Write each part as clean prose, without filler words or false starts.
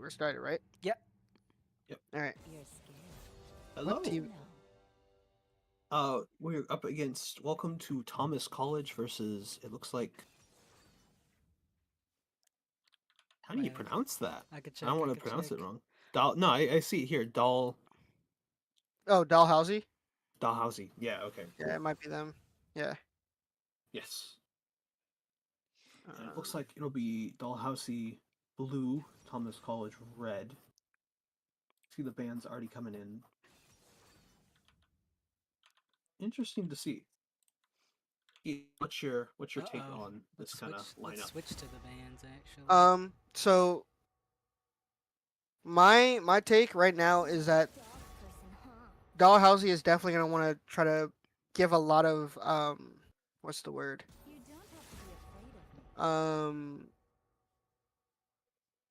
we're started, right? Yep. Yep. All right. You're scared. What Hello. team? No. We're up against welcome to Thomas College versus it looks like how do you Wait, pronounce that? I could I check. don't I want to could pronounce it check. wrong. I see it here. Oh, Dalhousie. Dalhousie. Yeah, okay, Yeah, cool. it might be them. Yeah. Yes. And it looks Um, like it'll be Dalhousie blue, Thomas College red. See the bands already coming in. Interesting to see. What's your Uh take oh. on this Let's kind switch. of Let's lineup? switch to the bands actually. so my take right now is that Dog person, huh? Dalhousie is definitely gonna want to try to give a lot of what's the word? You don't have to be afraid of me. Um,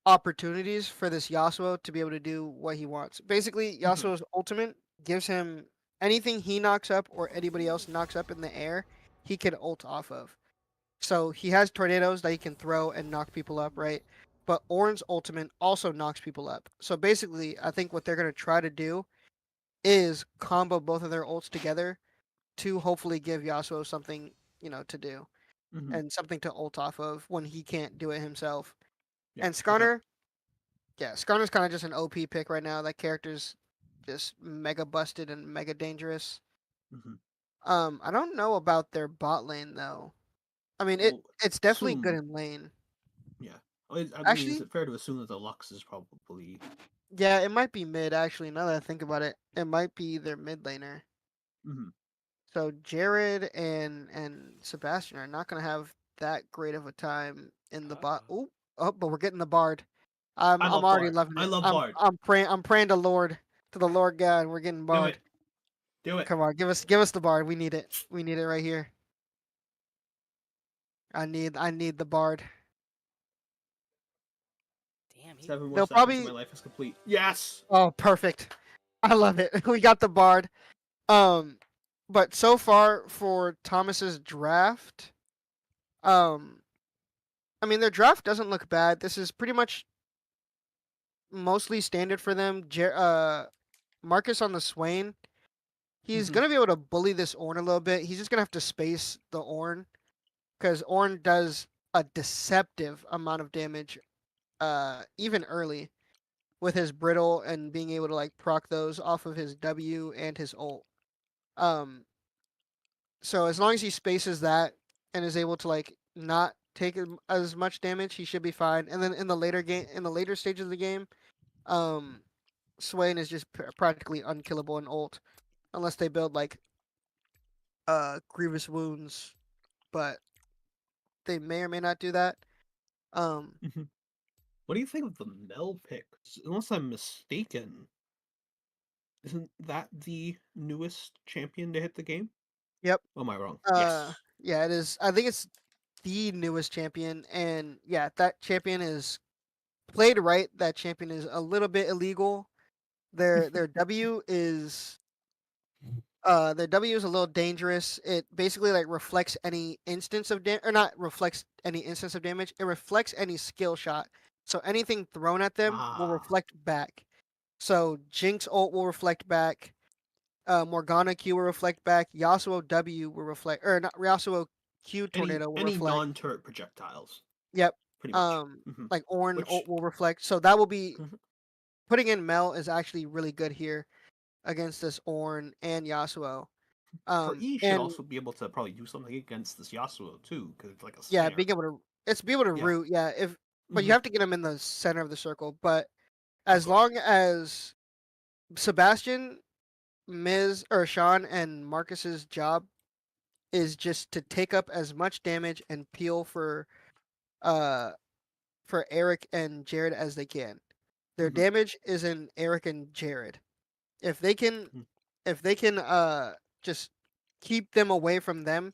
opportunities for this Yasuo to be able to do what he wants. Basically, Hmm. Yasuo's ultimate gives him anything he knocks up or anybody else knocks up in the air, he can ult off of. So he has tornadoes that he can throw and knock people up, right? But Ornn's ultimate also knocks people up. So basically, I think what they're going to try to do is combo both of their ults together to hopefully give Yasuo something, to do Hmm. and something to ult off of when he can't do it himself. Yeah. And Okay. Skarner, yeah, Skarner's kind of just an OP pick right now. That character's just mega busted and mega dangerous. Hmm. I don't know about their bot lane though. I mean, Well, it's definitely good assume. in lane. Yeah. I mean, is Actually, it fair to assume that the Lux is probably? yeah, it might be mid. Actually, now that I think about it, it might be their mid laner. Hmm. So Jared and Sebastian are not gonna have that great of a time in the Uh bot. oh. Oh, but we're getting the Bard. I'm I I'm love already Bard. loving I it. love I'm Bard. I'm praying to the Lord God. We're getting Do it. Bard. Do it. Come on, give us the Bard. We need it. We need it right here. I need the Bard. Damn. He. 7 more They'll seconds and my probably. life is complete. Yes. Oh, perfect. I love it. We got the Bard. Um, but so far for Thomas's draft, um, I mean their draft doesn't look bad. This is pretty much mostly standard for them. Marcus on the Swain. He's Hmm. gonna be able to bully this Ornn a little bit. He's just gonna have to space the Ornn because Ornn does a deceptive amount of damage, even early with his brittle and being able to like proc those off of his W and his ult. Um, so as long as he spaces that and is able to like not take as much damage, he should be fine. And then in the later stages of the game, um, Swain is just practically unkillable in ult unless they build like grievous wounds, but they may or may not do that. Um, Hmm. What do you think of the Mel pick? Unless I'm mistaken, isn't that the newest champion to hit the game? yep. Or am I wrong? Uh, Yes. yeah, it is. I think it's the newest champion, and yeah, that champion is played right. That champion is a little bit illegal. Their W is their W is a little dangerous. It basically like reflects any instance of damage, or not reflects any instance of damage. It reflects any skill shot. So anything thrown at them will Ah. reflect back. So Jinx ult will reflect back. Morgana Q will reflect back. Yasuo W will reflect, or not Yasuo Q Any tornado will any reflect. non-turret projectiles, Yep. pretty much. Hmm. Like Ornn Which ult will reflect. So that will be mhm, putting in Mel is actually really good here against this Ornn and Yasuo. for E should And also be able to probably do something against this Yasuo too, because it's like a yeah, snare. being able to it's be able to Yeah. root. Yeah, if but you Hmm. have to get him in the center of the circle. But Of as course. long as Sebastian, Miz, or Sean and Marcus's job is just to take up as much damage and peel uh for Eric and Jared as they can. Their Hmm. damage is in Eric and Jared. If they can if they can just keep them away from them,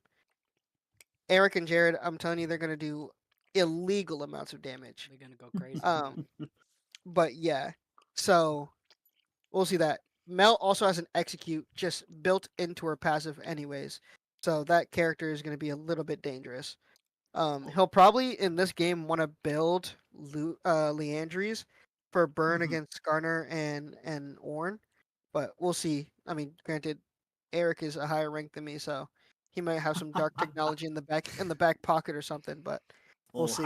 Eric and Jared, I'm telling you they're gonna do illegal amounts of damage. They're gonna go crazy. Um but yeah. So we'll see that. Mel also has an execute just built into her passive anyways. So that character is gonna be a little bit dangerous. Oh. He'll probably in this game want to build Leandries for Burn Mhm. against Garner and Ornn, but we'll see. I mean, granted, Eric is a higher rank than me, so he might have some dark technology in the back pocket or something. But Well, we'll see.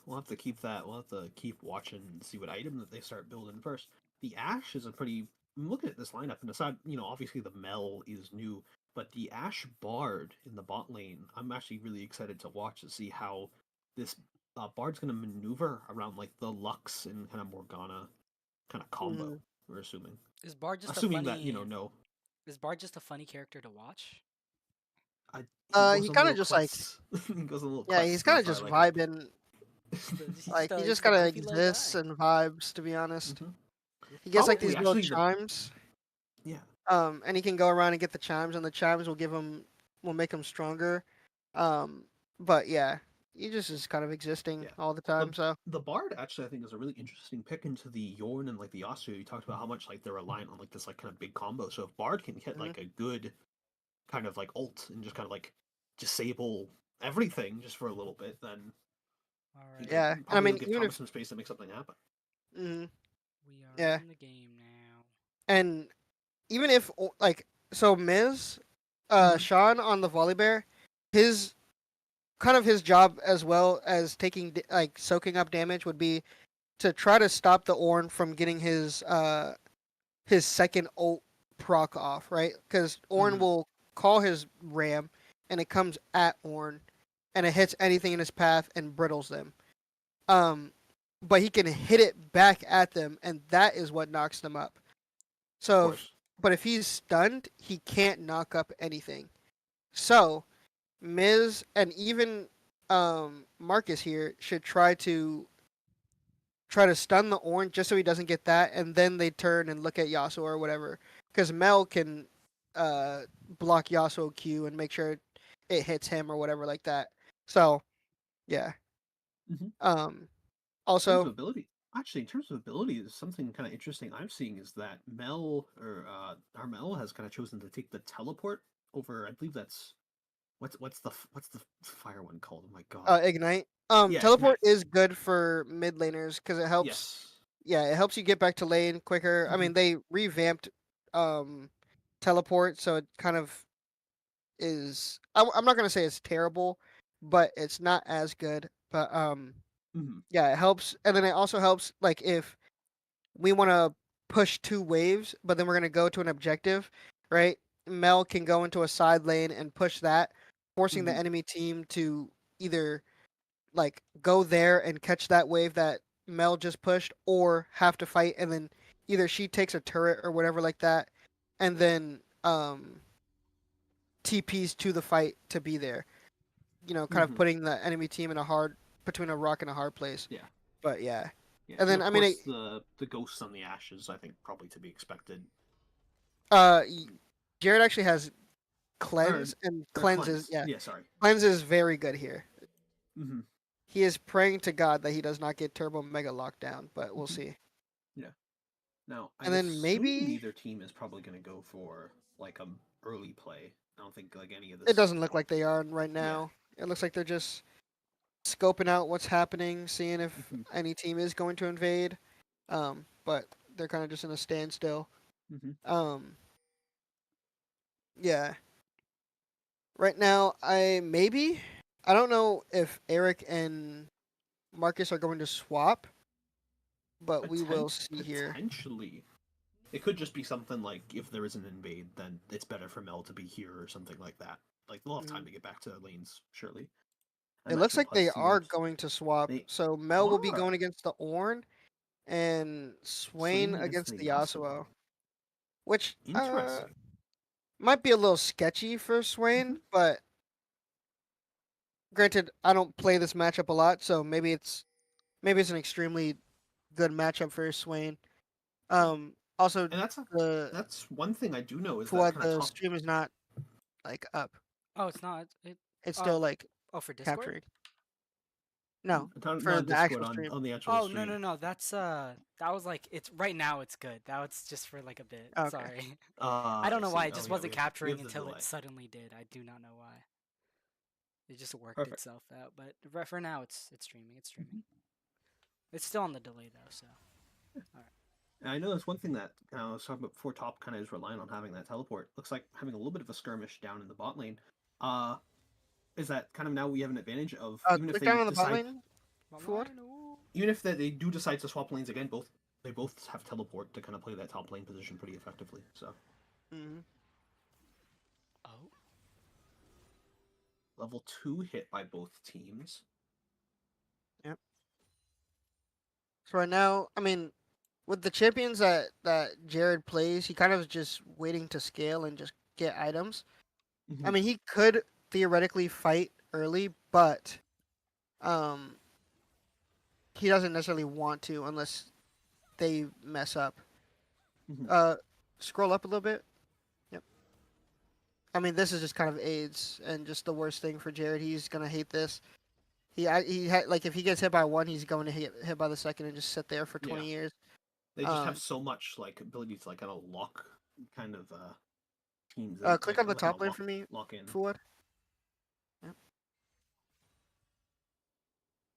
we'll have to keep that. We'll have to keep watching and see what item that they start building first. The Ash is a pretty. I'm looking at this lineup, and aside, obviously the Mel is new, but the Ash Bard in the bot lane, I'm actually really excited to watch to see how this Bard's going to maneuver around like the Lux and kind of Morgana kind of combo. Mhm. We're assuming, Is Bard just a assuming that funny? no, Is Bard just a funny character to watch? he goes He on kind little of just like quests. He goes on little yeah, quests, he's and kind that's of why I just like him. vibing. Like he just He's a kind of goofy little exists guy. and vibes. To be honest, Mhm. he gets like Probably these little actually chimes. yeah. And he can go around and get the chimes, and the chimes will make him stronger. Um, but yeah, he just is kind of existing Yeah. all the time. So The Bard actually I think is a really interesting pick into the Yorn and like the Austria. You talked about how much like they're reliant on like this like kind of big combo. So if Bard can hit mhm. like a good kind of like ult and just kind of like disable everything just for a little bit, then All he right. could Yeah, and I probably mean give even Thomas if some space to make something happen. mhm, We are yeah, in the game now. and even if like so Miz, Mhm. Sean on the Volibear, his kind of his job as well as taking like soaking up damage would be to try to stop the Ornn from getting his second ult proc off, right? Because Ornn Mhm. will call his ram, and it comes at Ornn, and it hits anything in his path and brittles them. Um, but he can hit it back at them, and that is what knocks them up. Of So, course. but if he's stunned, he can't knock up anything. So Miz and even Marcus here should try to stun the orange just so he doesn't get that, and then they turn and look at Yasuo or whatever. Because Mel can uh, block Yasuo Q and make sure it hits him or whatever like that. So yeah. Mhm. Um. In terms of Also, ability, actually, in terms of ability, is something kind of interesting I'm seeing is that Mel or our Mel has kind of chosen to take the teleport over. I believe that's what's the fire one called? Oh my god. Ignite. Yeah, Teleport Ignite. is good for mid laners because it helps. Yes. Yeah, it helps you get back to lane quicker. I Mhm. mean, they revamped um teleport, so it kind of is. I'm not gonna say it's terrible, but it's not as good. But Mhm. yeah, it helps, and then it also helps like if we want to push two waves, but then we're gonna go to an objective, right? Mel can go into a side lane and push that, forcing the Mhm. enemy team to either like go there and catch that wave that Mel just pushed, or have to fight, and then either she takes a turret or whatever like that, and then TPs to the fight to be there. Kind of Mhm. putting the enemy team in a hard between a rock and a hard place. Yeah. But yeah, Yeah. and And then of I mean, course the ghosts on the ashes. I think probably to be expected. uh, Jared actually has Or cleanse, and or cleanse is cleanse. yeah, Yeah. Sorry. cleanse is very good here. Mhm. He is praying to God that he does not get turbo mega lockdown, but we'll Mhm. see. Yeah. Now I And then assume maybe neither team is probably going to go for like a early play. I don't think like any of it this. doesn't look like they are right Yeah. now. It looks like they're just scoping out what's happening, seeing if Mhm. any team is going to invade. But they're kind of just in a standstill. Mhm. Um, yeah. Right now, I don't know if Eric and Marcus are going to swap, but we will see here. Potentially. It could just be something like if there is an invade, then it's better for Mel to be here or something like that. Like they'll have time Mm. to get back to their lanes, surely. I It looks imagine like they plus are sealed. going to swap. They So Mel will be going are against the Ornn and Swain Swain against against the the Yasuo. Yasuo, which Interesting. might be a little sketchy for Hmm. Swain, but granted, I don't play this matchup a lot, so maybe it's an extremely good matchup for Swain. Yeah. Also And the that's one thing I do know is that Fuad, kind of the top. stream is not like up. Oh, it's not. It's Oh, still like oh, for Discord. capturing. No, for Not the Discord actual stream. on the actual Oh no stream. no no. That was like it's right now. It's good. That was just for like a bit. Oh, okay. Sorry. I don't I know why see. it Oh just yeah, wasn't we capturing have the until it delay. suddenly did. I do not know why. It just worked Perfect. itself out. But for now, it's streaming. It's streaming. Mhm. It's still on the delay though. So And I know there's one thing that I was talking about before. Top kind of is relying on having that teleport. Looks like having a little bit of a skirmish down in the bot lane. Is that kind of now we have an advantage of even if Click they down on the bot decide, lane. Bot Forward. line, ooh. even if they do decide to swap lanes again, they both have teleport to kind of play that top lane position pretty effectively. So Mm-hmm. Oh, level 2 hit by both teams. So right now, I mean, with the champions that Jared plays, he kind of is just waiting to scale and just get items. I Mhm. mean, he could theoretically fight early, but um, he doesn't necessarily want to unless they mess up. Mhm. Scroll up a little bit. Yep. I mean, this is just kind of AIDS and just the worst thing for Jared. He's gonna hate this. Like if he gets hit by one, he's going to get hit by the second and just sit there for 20 Yeah. years. They just have Um, so much like ability to like kind of lock kind of teams in, click like on the kind top of lane for me, lock in. Fuad. Yep.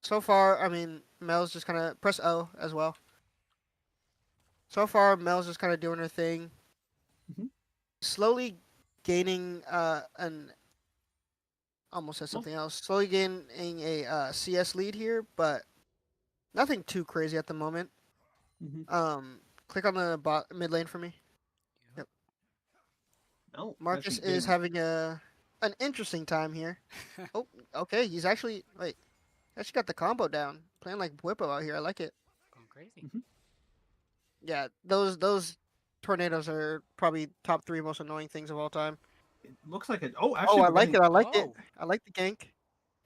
So far, I mean, Mel's just kind of press O as well. So far, Mel's just kind of doing her thing, Mhm. slowly gaining an almost said Well, something else. Slowly gaining a CS lead here, but nothing too crazy at the moment. mhm. Click on the mid lane for me. Yep. No, Marcus actually is getting having an interesting time here. Oh, okay. He's actually wait. Actually got the combo down. Playing like Whippo out here. I like it. going crazy. Yeah, those tornadoes are probably top 3 most annoying things of all time. it looks like it. Oh, Oh, actually, I we're like getting it. I like it. Oh, I like the gank.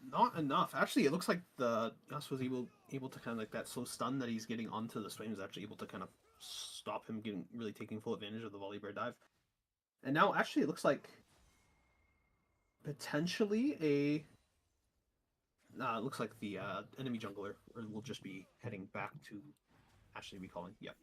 not enough. Actually, it looks like the Gus was able to kind of like that slow stun that he's getting onto the Swain was actually able to kind of stop him getting really taking full advantage of the volley bear dive. And now, actually, it looks like potentially a. Looks like the enemy jungler will just be heading back to actually recalling. Yep.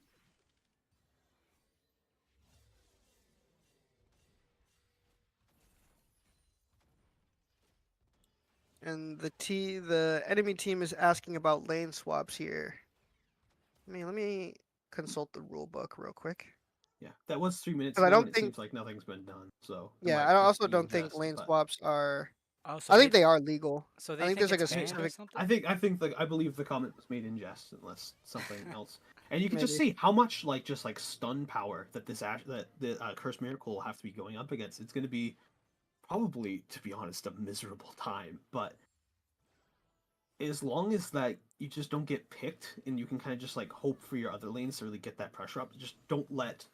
And the enemy team is asking about lane swaps here. Let me consult the rule book real quick. Yeah, that was 3 minutes 'Cause I ago, and don't it think seems like nothing's been done. So it yeah, might I just also be in don't think jest. lane But swaps are oh, I think they are legal. so I they think think there's like it's a banned or specific something. I think like I believe the comment was made in jest, unless something else. And you can just maybe. see how much like just like stun power that that the Curse Miracle will have to be going up against. It's going to be probably, to be honest, a miserable time. But as long as that you just don't get picked, and you can kind of just like hope for your other lanes to really get that pressure up. Just don't let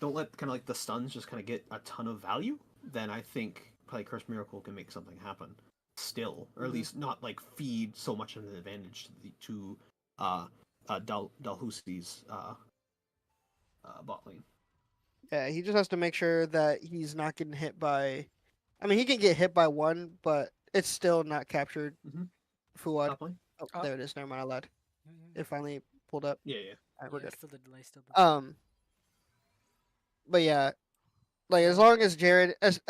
kind of like the stuns just kind of get a ton of value. Then I think probably Curse Miracle can make something happen still, or at Mhm. least not like feed so much of an advantage to Dalhousie's bot lane. Yeah, he just has to make sure that he's not getting hit by. I mean, he can get hit by one, but it's still not captured. Mm-hmm. Fuad. Top lane. Oh, Oh, there it is. Never mind. I lied. yeah, It finally pulled up. Yeah, yeah. All right, we're yeah. good. Still the delay, still the delay. But yeah, like as Yeah. long as Jared as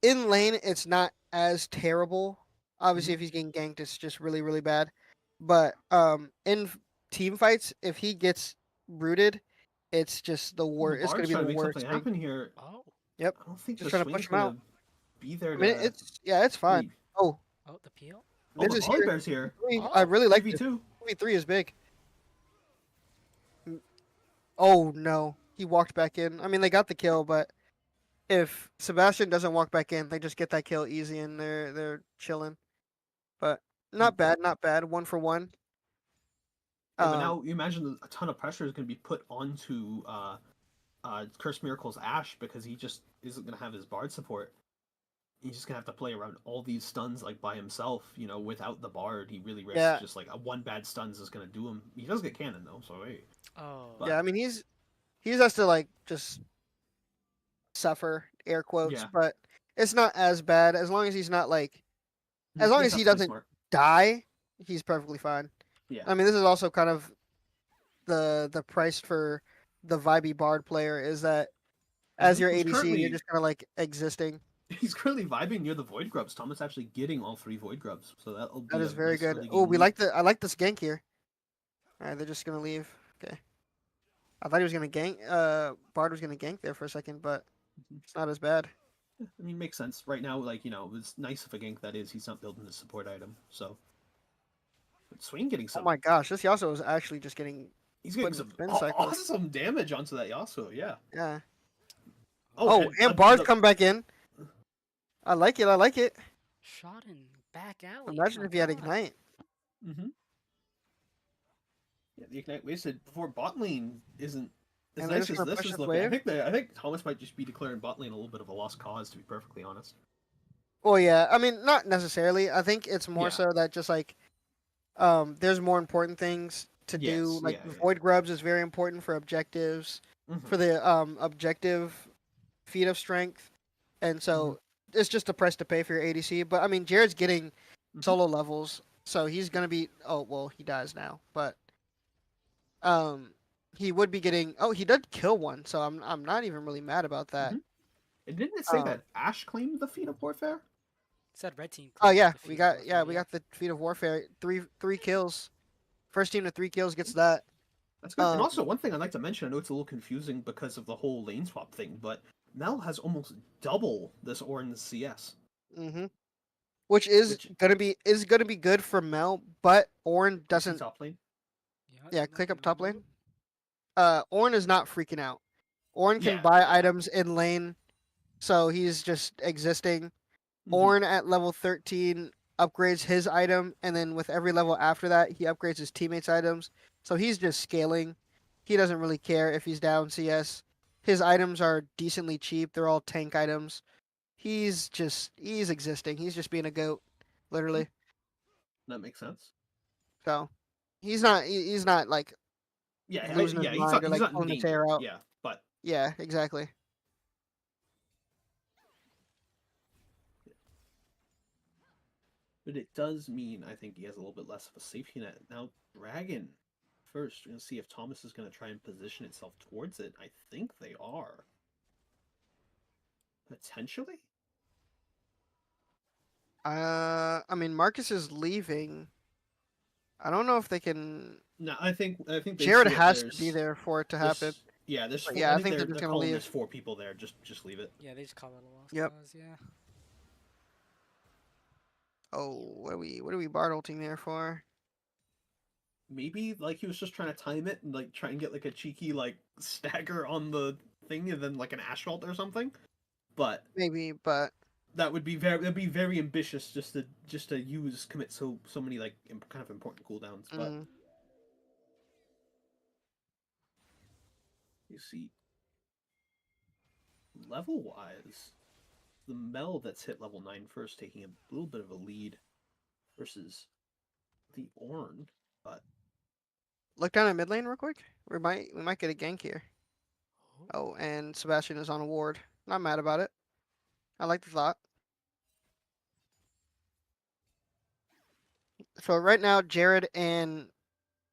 in lane, it's not as terrible. Obviously, Mhm. if he's getting ganked, it's just really really bad. But in team fights, if he gets rooted, it's just the The worst. It's gonna Bard's be trying the to make something worst thing. happen here. Oh, Yep, I don't think just the trying to push Swain's him out. gonna be there I mean, to. it's fine. Lead. Oh, oh, the peel. Oh, Vince the is volley here. bear's here. I Oh, really like this. 3v2. 3 is big. Oh no, he walked back in. I mean, they got the kill, but if Sebastian doesn't walk back in, they just get that kill easy, and they're chilling. But not bad, not bad. 1 for 1. Yeah, but Um, now you imagine that a ton of pressure is going to be put onto Curse Miracle's Ash because he just isn't going to have his Bard support. He's just going to have to play around all these stuns like by himself. Without the Bard, he really risks yeah, just like a one bad stuns is going to do him. He does get cannon though, so hey. oh. yeah. But I mean, he has to like just suffer air quotes, yeah, but it's not as bad as long as he's not like as he long just as has he to play doesn't smart. die, he's perfectly fine. Yeah, I mean, this is also kind of the price for the vibey Bard player is that and as your who's ADC, you're currently just kind of like existing. he's currently vibing near the Void Grubs. Thomas actually getting all 3 Void Grubs, so that'll That be is a very nice good. early Oh, game lead. I like this gank here. All right, they're just gonna leave. Okay. I thought he was gonna gank. Bard was gonna gank there for a second, but it's not as bad. I mean, makes sense. Right now, like, it's nice if a gank that is, he's not building the support item, so. But Swain getting Oh some. my gosh, this Yasuo is actually just getting He's put getting in some spin cycles. awesome damage onto that Yasuo, yeah. Yeah. Oh, Oh, and Bard's come back in. I like it. I like it. Shot in back alley. Imagine oh my if he had God. ignite. Mm-hmm. Yeah, the ignite wasted before bot lane isn't as And they're nice just as gonna this push is this looking. wave? I think Thomas might just be declaring bot lane a little bit of a lost cause, to be perfectly honest. Well, yeah. I mean, not necessarily. I think it's more Yeah. so that just like, there's more important things to do. Yes, Like yeah. void grubs is very important for objectives, Mhm. for the objective feat of strength, and so it's just a price to pay for your ADC. But I mean, Jared's getting Mhm. solo levels, so he's gonna be. Oh well, he dies now, but he would be getting. Oh, he did kill one, so I'm not even really mad about that. Mhm. And didn't it say Um, that Ash claimed the feat of warfare? Said red team. Oh claimed yeah, the we feat of got warfare, we got the feat of warfare. Three kills. First team to 3 kills gets that. That's good. And Um, also, one thing I'd like to mention, I know it's a little confusing because of the whole lane swap thing, but Mel has almost double this Orin CS. hmm Which is Which gonna be good for Mel, but Ornn is he doesn't. top lane. Yeah, click up top lane. Ornn is not freaking out. Ornn can Yeah, buy yeah. items in lane, so he's just existing. Mhm. Ornn at level 13 upgrades his item, and then with every level after that, he upgrades his teammates' items. So he's just scaling. He doesn't really care if he's down CS. His items are decently cheap. They're all tank items. He's existing. He's just being a goat, literally. That makes sense. So he's not like Yeah, losing his mind or he's like not in pulling his danger. hair out. Yeah, but Yeah, exactly. it does mean I think he has a little bit less of a safety net. Now, Dragon, first, we're going to see if Thomas is going to try and position itself towards it. I think they are. Potentially? I mean Marcus is leaving. I don't know if they can. No, I think they Jared see it, has to be there for it to there's- happen. Yeah, there's But four, yeah, I I think think they're, they're just they're gonna calling leave. there's 4 people there. Just leave it. Yeah, they just call it a lost Yep. cause. Yeah. Oh, what are we Bard ulting there for? Maybe like he was just trying to time it and like try and get like a cheeky like stagger on the thing and then like an asphalt or something. But Maybe, but that'd be very ambitious just to commit so many like kind of important cooldowns. But mm, you see, level wise, the Mel that's hit level 9 first, taking a little bit of a lead versus the Ornn. But look down at mid lane real quick. We might get a gank here. Oh, and Sebastian is on a ward. Not mad about it. I like the thought. So right now, Jared and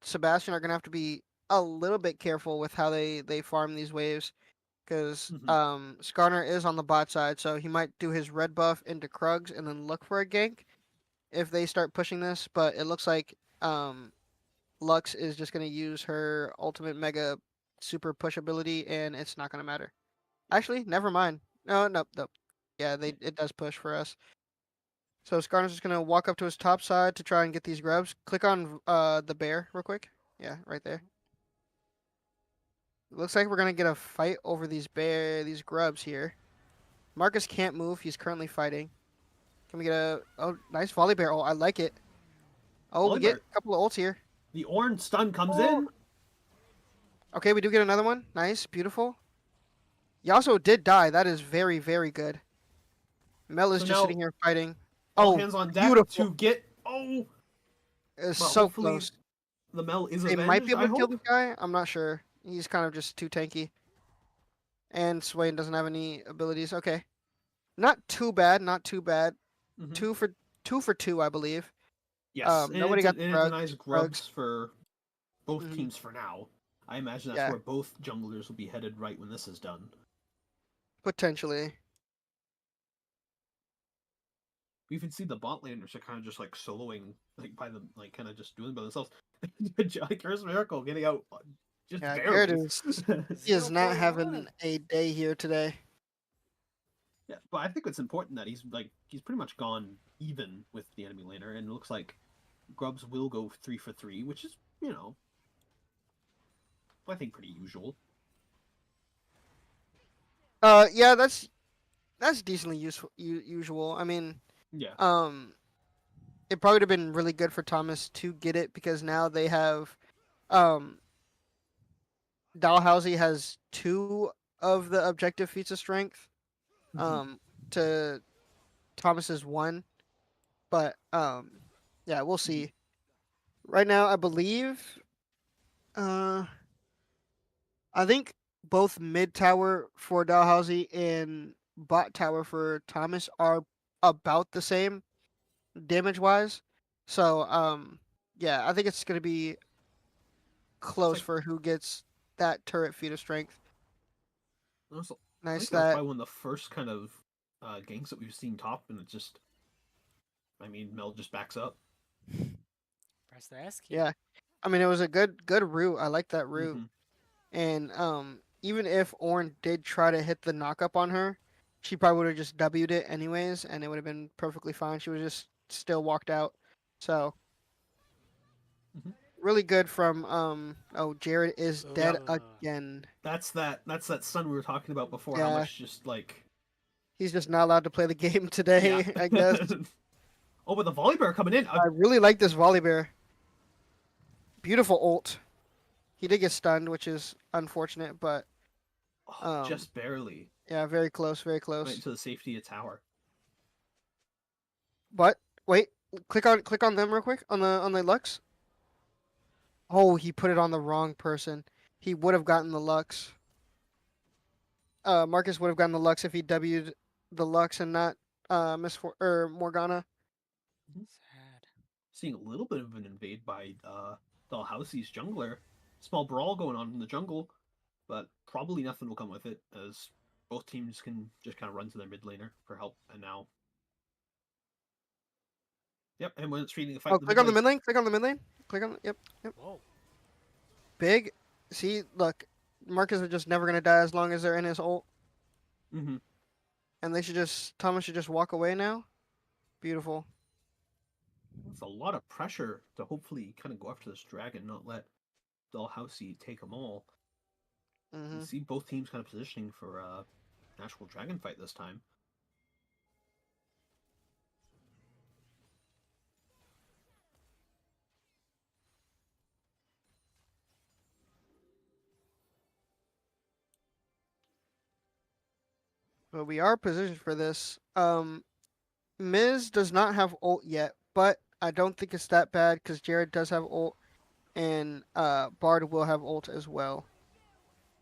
Sebastian are gonna have to be a little bit careful with how they farm these waves, because Skarner is on the bot side, so he might do his red buff into Krugs and then look for a gank if they start pushing this. But it looks like Lux is just gonna use her ultimate mega super push ability, and it's not gonna matter. Actually, never mind. No, nope, nope. Yeah, it does push for us. So Skarner's just gonna walk up to his top side to try and get these grubs. Click on the bear real quick. Yeah, right there. Looks like we're gonna get a fight over these grubs here. Marcus can't move. He's currently fighting. Can we get a nice volley bear? Oh, I like it. Oh, Volley we get bear. a couple of ults here. the Ornn stun comes Oh. in. Okay, we do get another one. Nice, beautiful. Yasuo did die. That is very, very good. Mel is So just now- sitting here fighting. All Oh, hands on deck beautiful. to get. Oh, it's but so hopefully close. the Mel is They avenged. might be able I to kill hope. this guy. I'm not sure. He's kind of just too tanky. And Swain doesn't have any abilities. Okay. Not too bad. Not too bad. Mhm. Two for two, I believe. Yes, nobody got the it's a Krugs, nice Krugs. grubs for both Mhm. teams for now. I imagine that's Yeah. where both junglers will be headed right when this is done. Potentially. We even see the bot laners are kind of just like soloing, like by them, like kind of just doing it by themselves. Like Curse Miracle getting out Just Yeah, barely. Jared he is not 0.1. having a day here today. Yeah, but I think it's important that he's pretty much gone even with the enemy laner, and it looks like Grubs will go 3 for 3, which is, I think pretty usual. Yeah, that's decently usual. I mean, Yeah. it probably would have been really good for Thomas to get it because now they have, um, Dalhousie has 2 of the objective feats of strength, Mhm. to Thomas's 1, but yeah, we'll Mhm. see. Right now, I believe, uh, I think both mid tower for Dalhousie and bot tower for Thomas are about the same damage wise. So yeah, I think it's gonna be It's close like for who gets that turret feat of strength. also, I Nice think that was that. probably one of the first kind of ganks that we've seen top, and it just, I mean, Mel just backs up. Press the S key. Yeah. I mean, it was a good route. I like that route. Hmm. And even if Ornn did try to hit the knockup on her, she probably would have just W'd it anyways, and it would have been perfectly fine. She would have just still walked out. So Hmm. really good from oh, Jared is dead Ugh. again. That's that son we were talking about before. How Yeah, much just like, he's just not allowed to play the game yeah. today, I guess. Oh, but the volley bear coming in. I really like this volley bear. Beautiful ult. He did get stunned, which is unfortunate, but Just barely yeah, very close, very right close. into the safety of tower. But wait, click on them real quick on the Lux. Oh, he put it on the wrong person. He would have gotten the Lux. Marcus would have gotten the Lux if he W'd the Lux and not Morgana. Sad. Seeing a little bit of an invade by Dalhousie's jungler. Small brawl going on in the jungle, but probably nothing will come with it as both teams can just kind of run to their mid laner for help. And now, yep, and when it's reading the fight, Oh, in the click mid on the lane. mid lane. Click on the mid lane. Click on. Yep. Whoa. Big. See, look, Marcus is just never gonna die as long as they're in his ult, Mm-hmm. and Thomas should just walk away now. Beautiful. It's a lot of pressure to hopefully kind of go after this dragon, not let Dalhousie take them all. You Hmm. see both teams kind of positioning for an actual dragon fight this time. But we are positioned for this. Miz does not have ult yet, but I don't think it's that bad because Jared does have ult, and Bard will have ult as well.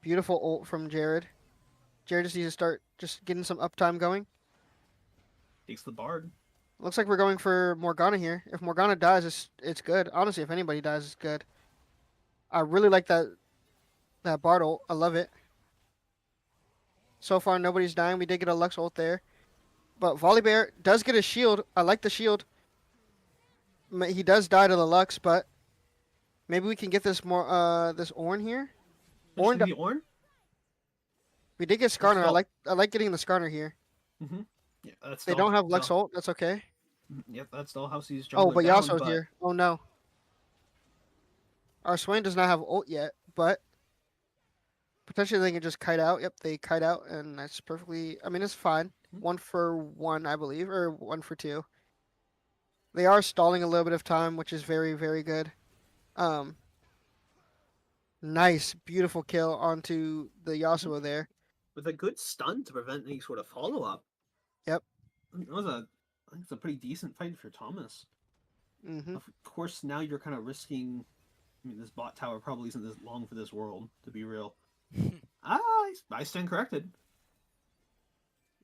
Beautiful ult from Jared. Jared just needs to start just getting some uptime going. Takes the bard. Looks like we're going for Morgana here. If Morgana dies, it's good. Honestly, if anybody dies, it's good. I really like that Bard ult. I love it. So far, nobody's dying. We did get a Lux ult there. But Volibear does get a shield. I like the shield. He does die to the Lux, but maybe we can get this this Ornn here. Ornn, The Ornn? we did get Skarner. I like getting the Skarner here. Mm-hmm. Yeah, that's They don't have Lux ult. That's okay. Yep, that's Dalhousie's Oh, jungler but down, Yasuo's but here. Oh no. Our Swain does not have ult yet, but potentially they can just kite out. Yep, they kite out, and that's perfectly. I mean, it's fine. 1 for 1, I believe, or 1 for 2. They are stalling a little bit of time, which is very, very good. Um, nice, beautiful kill onto the Yasuo there. with a good stun to prevent any sort of follow up. Yep. I think it's a pretty decent fight for Thomas. Hmm. Of course, now you're kind of risking. I mean, this bot tower probably isn't this long for this world, to be real. I stand corrected.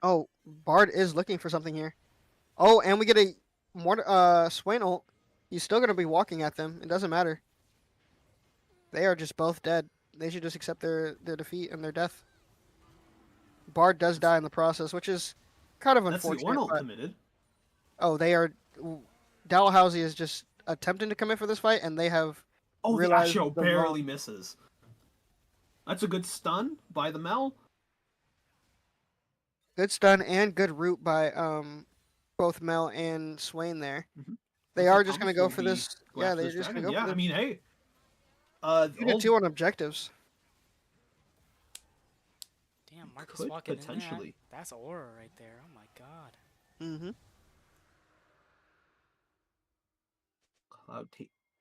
Oh, Bard is looking for something here. Oh, and we get a more Swain ult. He's still gonna be walking at them. It doesn't matter. They are just both dead. They should just accept their defeat and their death. Bard does die in the process, which is kind of That's the unfortunate. Ornal But, committed. oh, they are. Dalhousie is just attempting to commit for this fight, and they have Oh, the realized Asho the barely wrong. misses. That's a good stun by the Mel. Good stun and good root by both Mel and Swain there. Mhm. They Looks are like just gonna Thomas go will for be this. go Yeah, after they're this just gonna dragon. go Yeah, for I this. mean, hey, 2-2 on objectives. Damn, Marcus could walking in potentially. there. That's aura right there. Oh my god. Mm-hmm.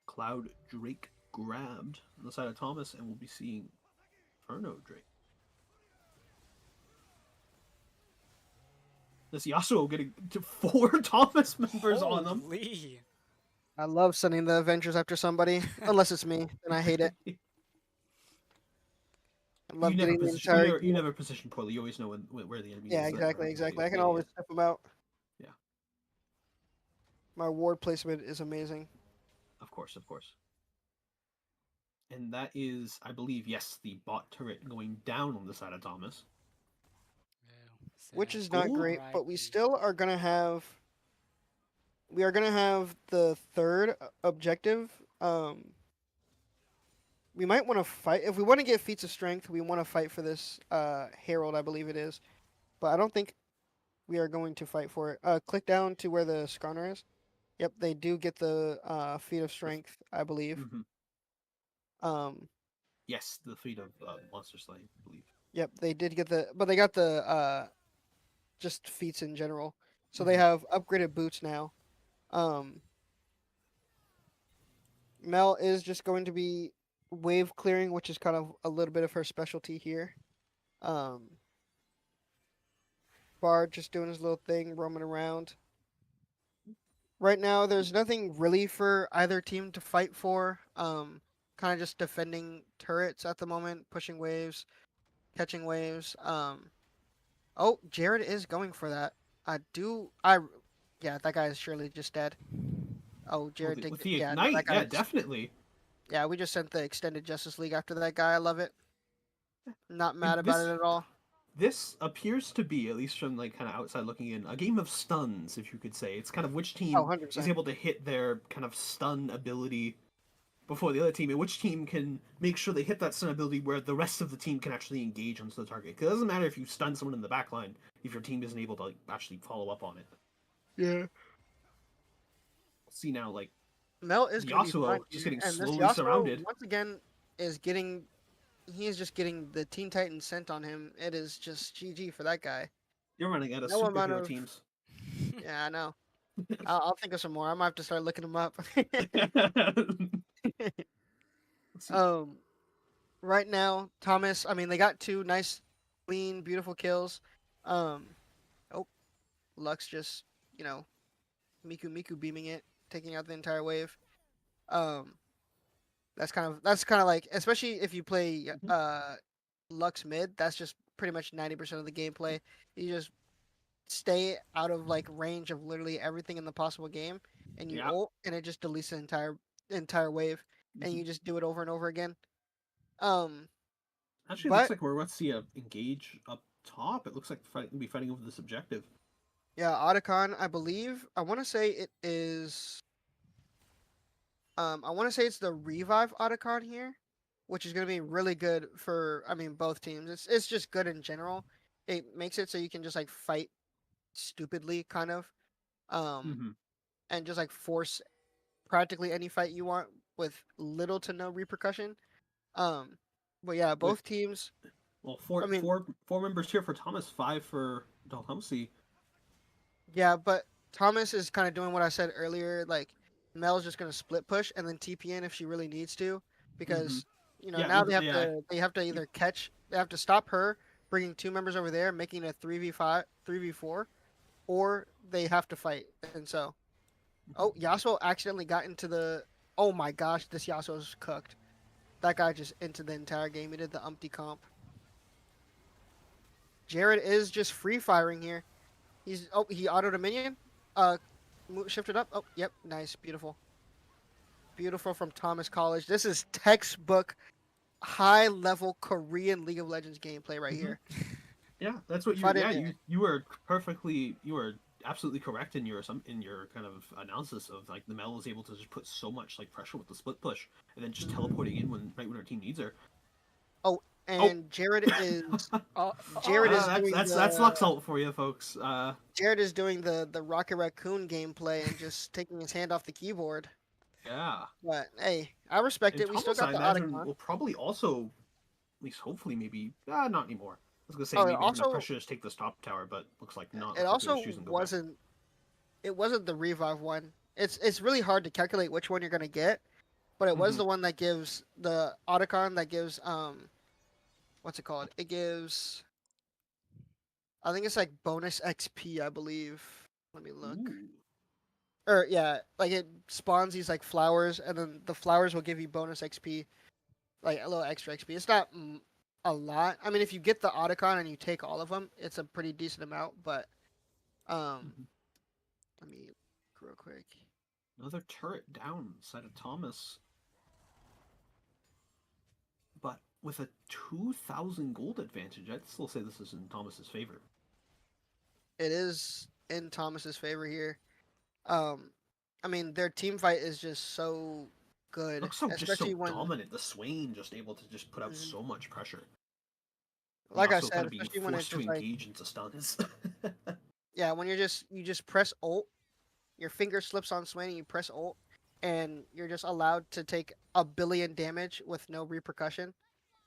Cloud Drake grabbed on the side of Thomas, and we'll be seeing Inferno Drake. This Yasuo getting to 4 Thomas members on them. Holy. I love sending the Avengers after somebody, unless it's me, then I hate it. I You love never getting the position. entire. You never position poorly. You always know where the enemy Yeah, is. exactly, exactly. I can Yeah. always step them out. Yeah. My ward placement is amazing. Of course, of course. And that is, I believe, yes, the bot turret going down on the side of Thomas. Which Sad. is not Ooh. great, but we RIP. still are gonna have. We are gonna have the third objective. We might want to fight if we want to get feats of strength. We want to fight for this Herald, I believe it is, but I don't think we are going to fight for it. Click down to where the Skarner is. Yep, they do get the feat of strength, I believe. Mm-hmm. Um, Yes, the feat of Monster Slaying, I believe. yep, they did get the, but they got the just feats in general. So they Mhm. have upgraded boots now. Mel is just going to be wave clearing, which is kind of a little bit of her specialty here. Bard just doing his little thing, roaming around. Right now, there's nothing really for either team to fight for. Kind of just defending turrets at the moment, pushing waves, catching waves. Oh, Jared is going for that. Yeah, that guy is surely just dead. Oh, Jared did. With the Yeah, no, that Ignite, yeah, guy's. definitely. Yeah, we just sent the extended Justice League after that guy. I love it. Not I mean, mad about it at all. This appears to be, at least from like kind of outside looking in, a game of stuns, if you could say. It's kind of which Oh, team 100%. is able to hit their kind of stun ability before the other team, and which team can make sure they hit that stun ability where the rest of the team can actually engage onto the target. Because it doesn't matter if you stun someone in the back line if your team isn't able to like, actually follow up on it. Yeah. See now, like Mel is going to be fine Yasuo just here, getting and this slowly Yasuo surrounded. once again is getting. He is just getting the Teen Titans sent on him. It is just GG for that guy. You're running out of No amount superhero of. teams. Yeah, I know. I'll think of some more. I might have to start looking them up. Let's see. Right now, Thomas. I mean, they got two nice, clean, beautiful kills. Oh, Lux just Miku beaming it, taking out the entire wave. Um, that's kind of like, especially if you play Lux mid. That's just pretty much 90% of the gameplay. You just stay out of like range of literally everything in the possible game, and you Yeah. ult, and it just deletes the entire wave, and you just do it over and over again. Actually, it looks But like we're about to see a engage up top. It looks like we'll be fighting over this objective. yeah, Otacon, I believe. I want to say it is. I want to say it's the revive Otacon here, which is going to be really good for. I mean, both teams. It's just good in general. It makes it so you can just like fight stupidly, kind of, Mm-hmm. and just like force practically any fight you want with little to no repercussion. Um, but yeah, both teams. Well, I mean, four members here for Thomas, 5 for Dalhousie. yeah, but Thomas is kind of doing what I said earlier. Like, Mel's just gonna split push and then TP in if she really needs to, because Yeah, now yeah. they have to either they have to stop her, bringing two members over there, making it a 3v5, 3v4, or they have to fight. And so, oh, Yasuo accidentally got into the. Oh my gosh, this Yasuo's cooked. That guy just into the entire game. He did the umpty comp. Jared is just free firing here. He autoed a minion. Shifted up. Oh, yep, nice, beautiful, beautiful from Thomas College. This is textbook high level Korean League of Legends gameplay right here. Yeah, that's what If you. I Yeah, didn't- you were absolutely correct in your kind of analysis of like the Mel was able to just put so much like pressure with the split push and then just teleporting in right when her team needs her. and Jared is Oh, Jared is that's doing that's the Luxalt for you, folks. Jared is doing the Rocket Raccoon gameplay and just taking his hand off the keyboard. Yeah. But hey, I respect And it. We still Thomas, I got the imagine, Otacon. will probably also, at least hopefully, maybe, not anymore. I was gonna say Oh, maybe he's gonna pressure just take the stop tower, but looks like not. it Looks like they're also just choosing to go back. wasn't the revive one. It's really hard to calculate which one you're gonna get, but it was Mhm. the one that gives the Otacon that gives what's it called? It gives, I think it's like bonus XP, I believe. Let me look. Ooh. Or yeah, like it spawns these like flowers, and then the flowers will give you bonus XP, like a little extra XP. It's not a lot. I mean, if you get the Otacon and you take all of them, it's a pretty decent amount. But Mhm. let me look real quick. Another turret down side of Thomas, but with a 2,000 gold advantage, I'd still say this is in Thomas's favor. It is in Thomas's favor here. Um, I mean, their team fight is just so good, Looks so just especially so when, dominant. The Swain just able to just put out mhm, so much pressure. like I Yasuo said, kind of being especially when it's forced to just like, engage into stuns. yeah, when you just press Alt, your finger slips on Swain and you press Alt, and you're just allowed to take a billion damage with no repercussion,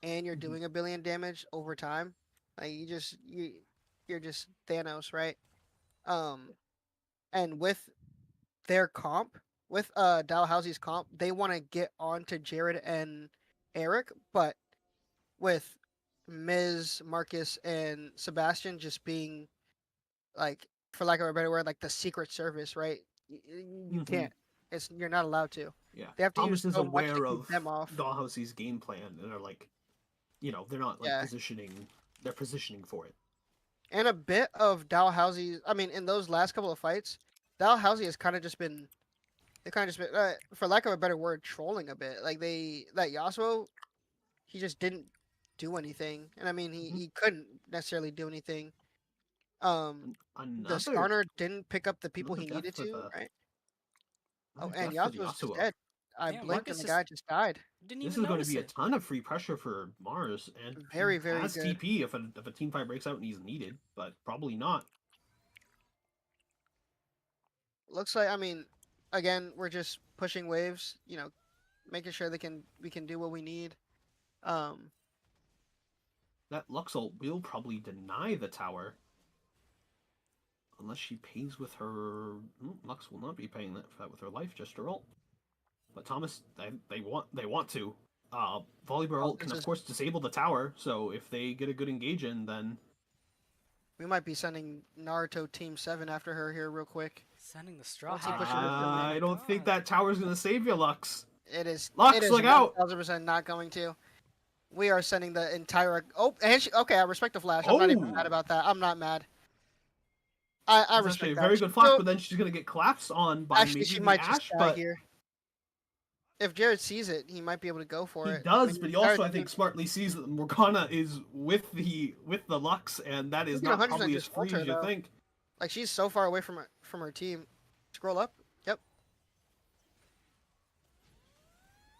and you're Mhm. doing a billion damage over time. Like you're just Thanos, right? Um, and with their comp, with Dalhousie's comp, they want to get on to Jared and Eric, but with Miz, Marcus, and Sebastian just being like, for lack of a better word, like the Secret Service, right? You Mhm. can't. You're not allowed to. Yeah, They have to use Thomas is so much to aware keep of them off. Dalhousie's game plan, and are like, they're not like Yeah, positioning. They're positioning for it. and a bit of Dalhousie's. I mean, in those last couple of fights, Dalhousie has kind of just been. They kind of just been, for lack of a better word, trolling a bit. Like that Yasuo, he just didn't do anything, and I mean, Mhm. he couldn't necessarily do anything. Um, the Another Skarner didn't pick up the people he death needed for to, the right? Oh, another and death for the Yasuo's just Yasuo. dead. I yeah, blinked and Marcus the just guy just died. didn't This even is going to notice be a it. ton of free pressure for Mars, and Very, he very has good. TP if a team fight breaks out and he's needed, but probably not. Looks like, I mean, again, we're just pushing waves, making sure we can do what we need. Um, That Luxalt will probably deny the tower unless she pays with her. Lux will not be paying that with her life, just her ult. But Thomas, they want to. Volibear oh, ult can this of is course disable the tower, so if they get a good engage in, then we might be sending Naruto Team 7 after her here real quick. Sending the straw Once he hat. pushes her through I lane. don't think that tower's gonna save you, Lux. It Lux, is look out! 1000% not going to. We are sending the entire. Oh, and okay. I respect the flash. I'm not even mad Oh, about that. I'm not mad. I that's actually respect a that. very good flash, but then she's gonna get collapsed on by Actually, maybe she the might just Ashe, die but here. If Jared sees it, he might be able to go for he it. I does. mean, But the he entire also, I team, think, smartly sees that Morgana is with the Lux, and that you is can not 100% probably as just ult free her as you though. think. Like she's so far away from her team. Scroll up. Yep.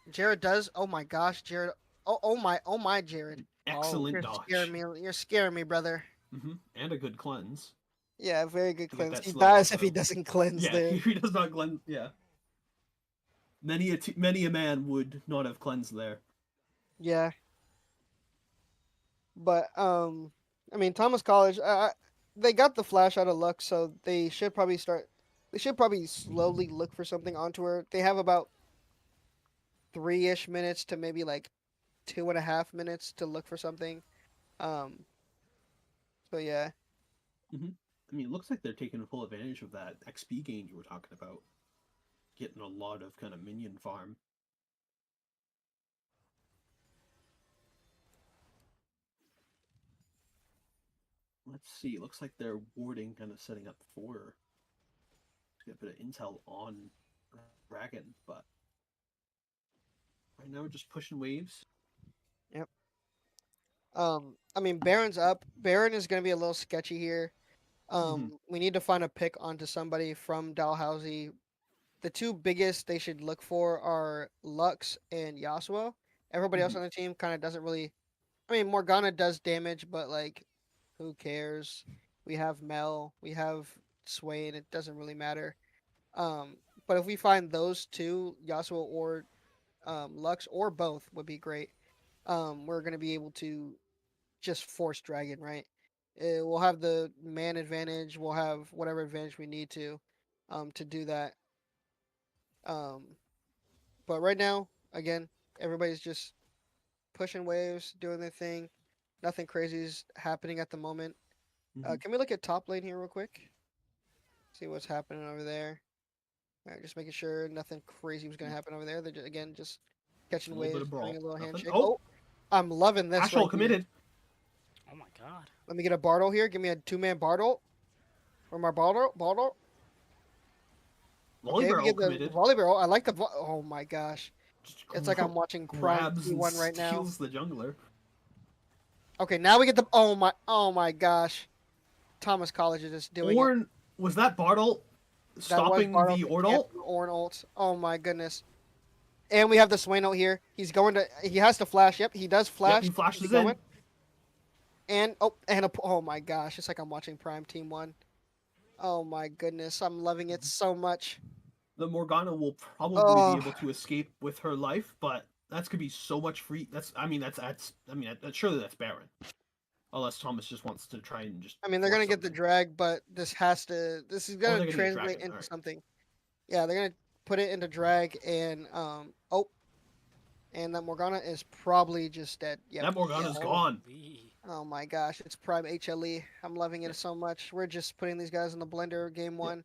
Jared does. Oh my gosh, Jared. Oh my, Jared. Oh, Excellent You're scaring dodge. me. You're scaring me, brother. And a good cleanse Yeah, very good to get cleanse. that He slow dies if he auto. doesn't cleanse Yeah, there. if he does not cleanse, yeah. Many a man would not have cleansed there. Yeah, but I mean Thomas College. They got the flash out of luck, so they should probably start. They should probably slowly look for something onto her. They have about 3-ish minutes to maybe like 2.5 minutes to look for something. Um, so yeah, I mean, it looks like they're taking full advantage of that XP gain you were talking about. Getting a lot of kind of minion farm. Let's see. It looks like they're warding, kind of setting up for to get a bit of intel on Dragon, but right now we're just pushing waves. yep. I mean Baron's up. Baron is gonna be a little sketchy here. We need to find a pick onto somebody from Dalhousie. The two biggest they should look for are Lux and Yasuo. Everybody else Mhm. on the team kind of doesn't really. I mean, Morgana does damage, but like, who cares? We have Mel, we have Swain. It doesn't really matter. Um, but if we find those two, Yasuo or Lux or both would be great. We're gonna be able to just force Dragon, right? We'll have the man advantage. We'll have whatever advantage we need to do that. Um, but right now, again, everybody's just pushing waves, doing their thing. Nothing crazy is happening at the moment. Mhm. Can we look at top lane here real quick? See what's happening over there. All right, just making sure nothing crazy was gonna happen over there. They're just, again just catching A little bit waves, of brawl. doing a little Nothing. handshake. Oh, Oh, I'm loving this Ash all right here. committed. Oh my god. Let me get a Bartle here. Give me a 2-man Bartle. Or my Bartle. Volley Okay, we barrel get the committed. volley barrel. I like the. Oh my gosh, Just it's like I'm watching Prime grabs and T1 right now. steals the jungler. Okay, now we get the. Oh my gosh, Thomas College is just doing it. Ornn, was that Bartle That was stopping Bartle the to Ornn cancel ult? the Ornn ult. Oh my goodness. And we have the Swain ult here. He's going to. He has to flash. Yep, he does Yep, flash. he He's flashes going. in. And oh my gosh, it's like I'm watching Prime Team 1. Oh my goodness, I'm loving it so much. The Morgana will probably Oh, be able to escape with her life, but that's gonna be so much free. Surely that's Baron, unless Thomas just wants to try and just. I mean, they're force gonna get the something. drag, but this is Oh, gonna they're gonna get translate dragon. into Alright. something. Yeah, they're gonna put it into drag, and and that Morgana is probably just dead. Yep. That Morgana's gone. Holy. Oh my gosh, it's Prime HLE. I'm loving it so much. We're just putting these guys in the blender game one.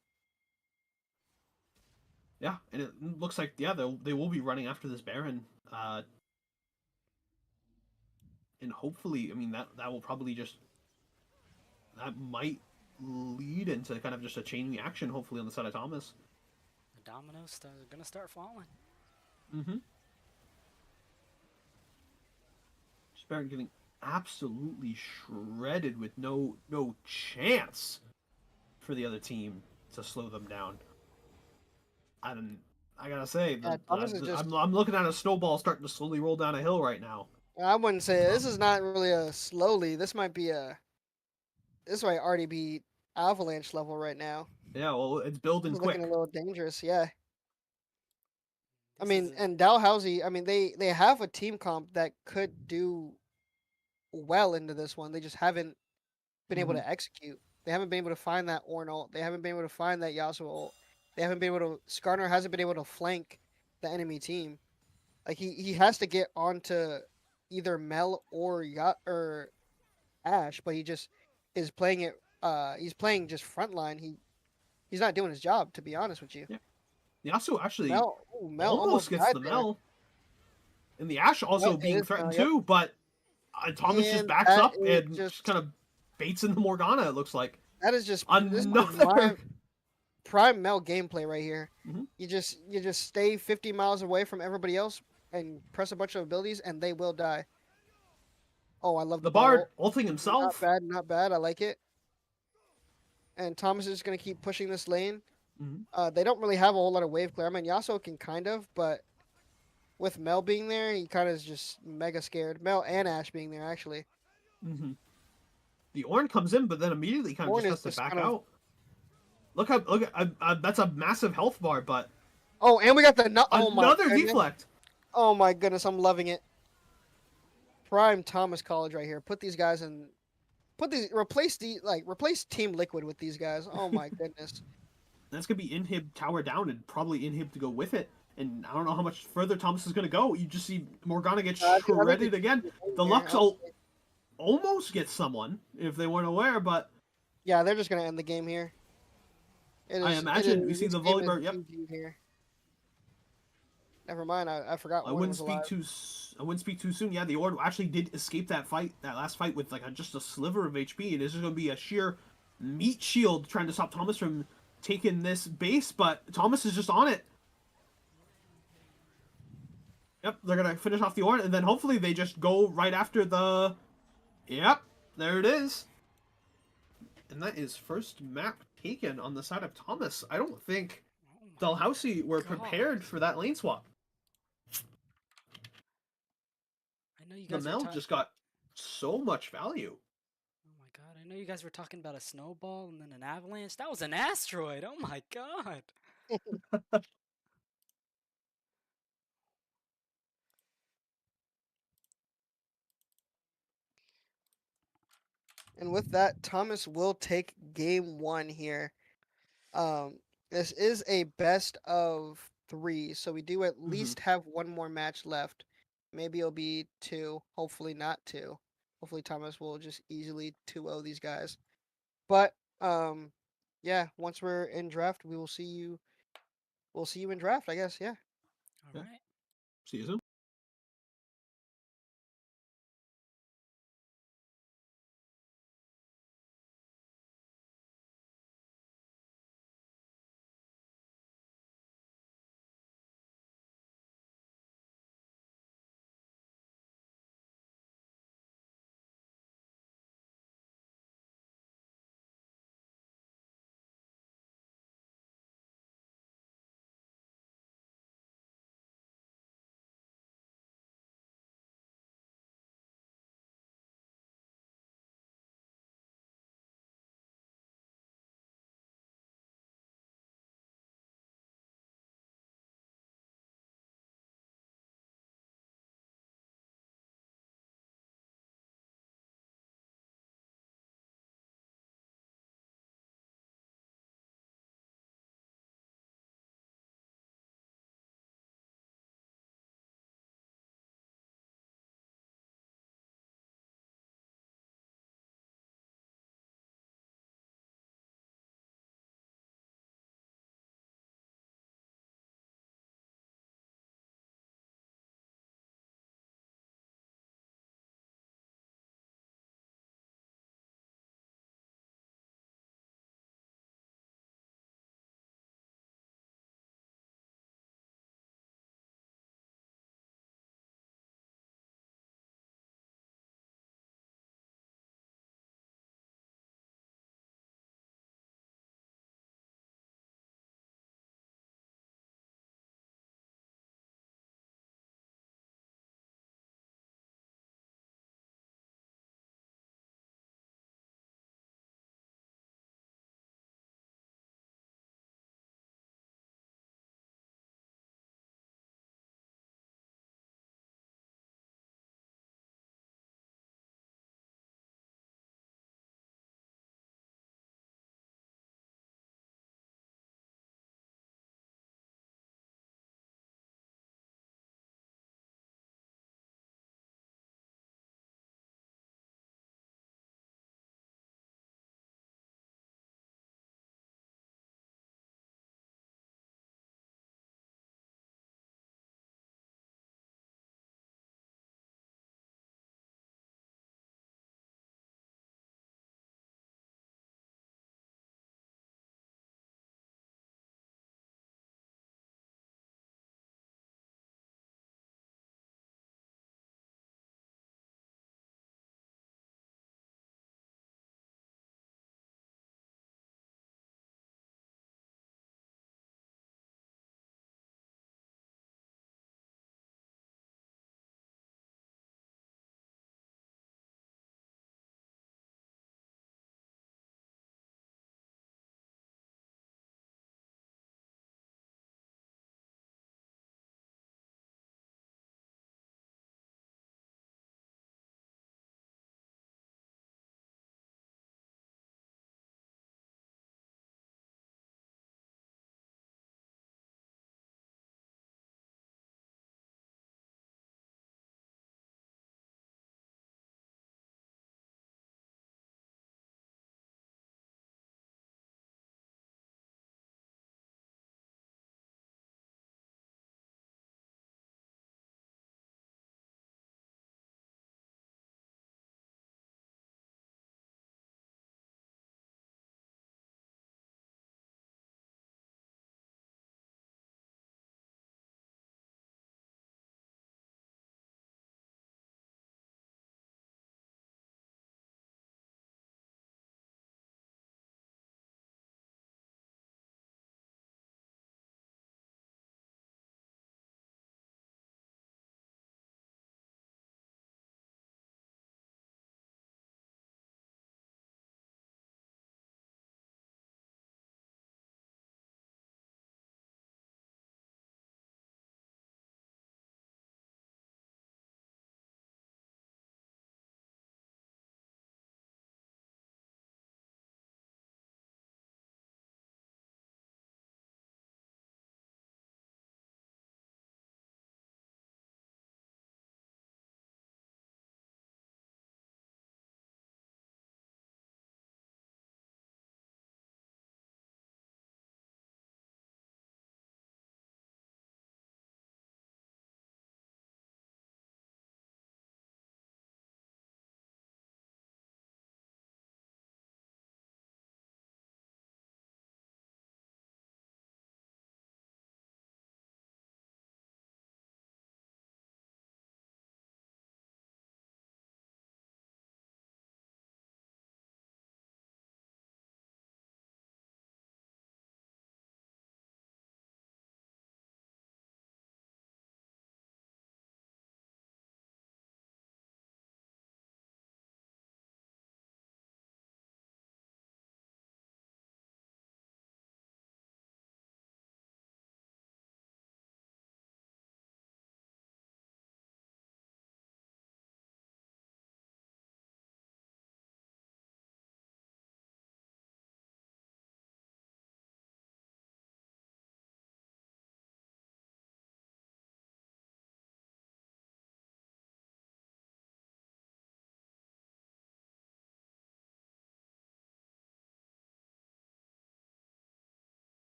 Yeah, and it looks like they will be running after this Baron, and hopefully, I mean that will probably that might lead into kind of just a chain reaction. Hopefully on the side of Thomas. The dominoes are gonna start falling. Mm-hmm. Baron getting absolutely shredded with no chance for the other team to slow them down. I gotta say, Yeah, Thomas is just. I'm looking at a snowball starting to slowly roll down a hill right now. I wouldn't say this is not really a slowly. This might be a. This might already be avalanche level right now. Yeah, well, it's This building is quick. looking a little dangerous. Yeah. I This mean, is a- and Dalhousie, I mean, they have a team comp that could do well into this one. They just haven't been able to execute. They haven't been able to find that Ornn ult. They haven't been able to find that Yasuo ult. They haven't been able to. Skarner hasn't been able to flank the enemy team. Like he has to get onto either Mel or or Ash, but he just is playing it. He's playing just frontline. He's not doing his job, to be honest with you. Yeah. Yasuo actually Mel almost gets died the there. Mel. And the Ash also Yeah, it being is threatened Mel, yep. too, but Thomas just And backs that up is and just- just kind of baits in the Morgana, it looks like. That is just this is Another prime Mel gameplay right here. Mhm. You just stay 50 miles away from everybody else and press a bunch of abilities, and they will die. Oh, I love the the Bard ball. ulting himself. Not bad. I like it. And Thomas is gonna keep pushing this lane. Mhm. They don't really have a whole lot of wave clear. I mean, Yasuo can kind of, but with Mel being there, he kind of is just mega scared. Mel and Ash being there, actually. Mm-hmm. The Ornn comes in, but then immediately kind of Ornn just has is to just back kind of- out. Look at that's a massive health bar, but Oh, and we got the oh my another goodness. deflect. Oh my goodness, I'm loving it. Prime Thomas College right here. Put these guys in. Replace Team Liquid with these guys. Oh my goodness. That's gonna be Inhib tower down and probably Inhib to go with it. And I don't know how much further Thomas is gonna go. You just see Morgana get I think shredded they- again. The Lux ult almost gets someone if they weren't aware, but Yeah, they're just gonna end the game here. I imagine we see this the game is volleyball. Yep. GG here. Never mind. I forgot. I Ornn wouldn't was speak alive. I wouldn't speak too soon. Yeah, the Ornn actually did escape that last fight with like just a sliver of HP, and this is going to be a sheer meat shield trying to stop Thomas from taking this base. But Thomas is just on it. Yep, they're gonna finish off the Ornn, and then hopefully they just go right after the. Yep, there it is. And that is first map taken on the side of Thomas. I don't think Oh my Dalhousie were God. prepared for that lane swap. I know you The guys Mel are just got So much value. Oh my god, I know you guys were talking about a snowball and then an avalanche. That was an asteroid. Oh my god. And with that, Thomas will take game 1 here. This is a best of 3, so we do at least have one more match left. Maybe it'll be 2. Hopefully not 2. Hopefully Thomas will just easily 2-0 these guys. But yeah, once we're in draft, we will see you. We'll see you in draft, I guess. Yeah. All Yeah. right. See you soon.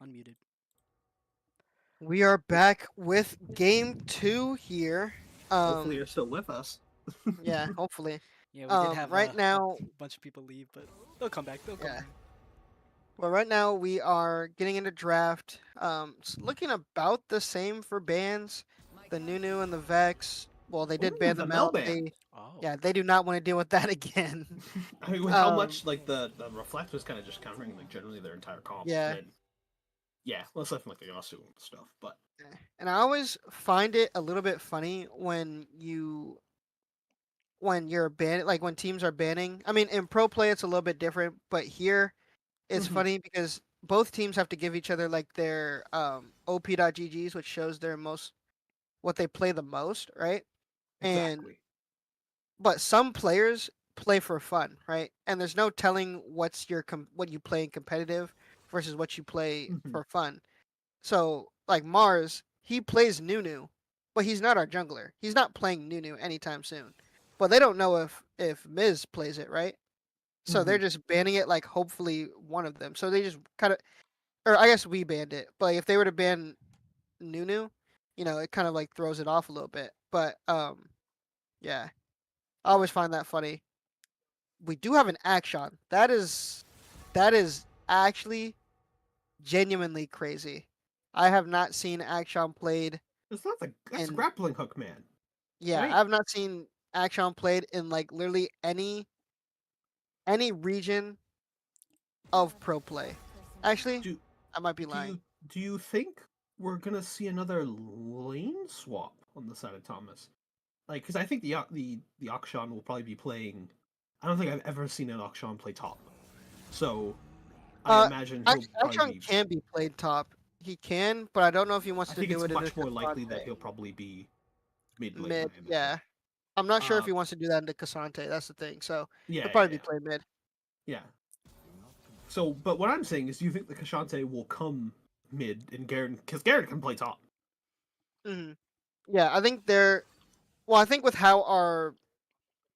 Unmuted. We are back with game 2 here. Hopefully, you're still with us. Yeah, hopefully. Yeah, we did have Right a now, bunch of people leave, but they'll come back. They'll come yeah. back. Well, right now we are getting into draft. It's looking about the same for bans. The Nunu and the Vex. Well, they did Ooh, ban the the Mel Mel. ban. Oh. Yeah, they do not want to deal with that again. I mean, with how Um, much like the Reflect was kind of just countering like generally their entire comp. Yeah. And then, yeah, let's left from like the Yasu and stuff. But And I always find it a little bit funny when you're banning, like when teams are banning. I mean, in pro play it's a little bit different, but here it's Mhm. funny because both teams have to give each other like their op.ggs, which shows their most what they play the most, right? And exactly. but some players play for fun, right? And there's no telling what you play in competitive versus what you play Mhm. for fun. So like Mars, he plays Nunu, but he's not our jungler. He's not playing Nunu anytime soon. But they don't know if Miz plays it, right? So they're Mhm. just banning it like hopefully one of them. So they just kind of, or I guess we banned it. But like, if they were to ban Nunu, it kind of like throws it off a little bit. But yeah, I always find that funny. We do have an Action. That is actually genuinely crazy. I have not seen Action played That's a in grappling hook, man. yeah, Right? I've not seen Action played in like literally any region of pro play. Actually, Do I might be do lying. you think we're gonna see another lane swap on the side of Thomas? Like, because I think the Akshan will probably be playing. I don't think I've ever seen an Akshan play top. So I Uh, imagine he'll probably Action be. can be played top. He can, but I don't know if he wants I to think do it's it in a much more likely that Cassante he'll probably be mid lane. mid. I imagine. Yeah, I'm not sure if Uh, he wants to do that into Cassante. That's the thing. So yeah, he'll yeah, probably be yeah, played mid. yeah. So, but what I'm saying is, do you think the Kashante will come mid and Garen? Because Garen can play top. Hmm. Yeah, I think they're. Well, I think with how our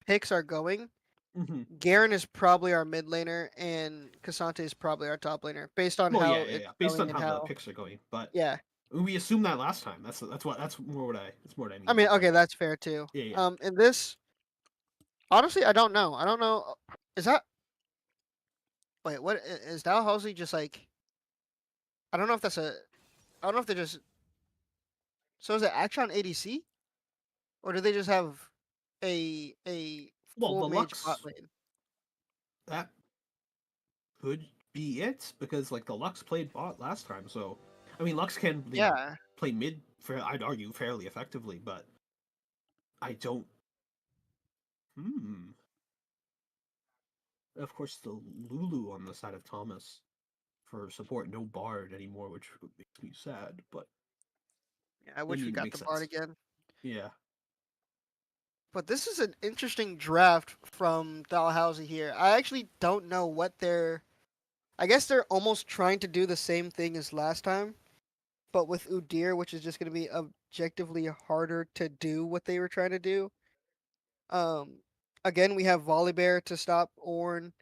picks are going, Mm-hmm. Garen is probably our mid laner, and Cassante is probably our top laner, based on Well, how yeah, yeah, it's yeah. Based on going and how the how. picks are going, but Yeah, we assumed that last time. That's more what I I mean mean, by okay, that. that's fair too. Yeah, yeah. In this, honestly, I don't know. I don't know. Is that wait? What is Dalhousie just like? I don't know if that's a. I don't know if they're just. So is it Action ADC, or do they just have a Well, full the mage bot Lux lane? that could be it because like the Lux played bot last time, so I mean Lux can Yeah. play mid for I'd argue fairly effectively, but I don't. Hmm. Of course, the Lulu on the side of Thomas for support, no Bard anymore, which makes me sad, but Yeah, I I wish we mean it got the makes bard sense. again. Yeah. But this is an interesting draft from Dalhousie here. I actually don't know what they're. I guess they're almost trying to do the same thing as last time, but with Udyr, which is just going to be objectively harder to do what they were trying to do. Um, Again, we have Volibear to stop Ornn.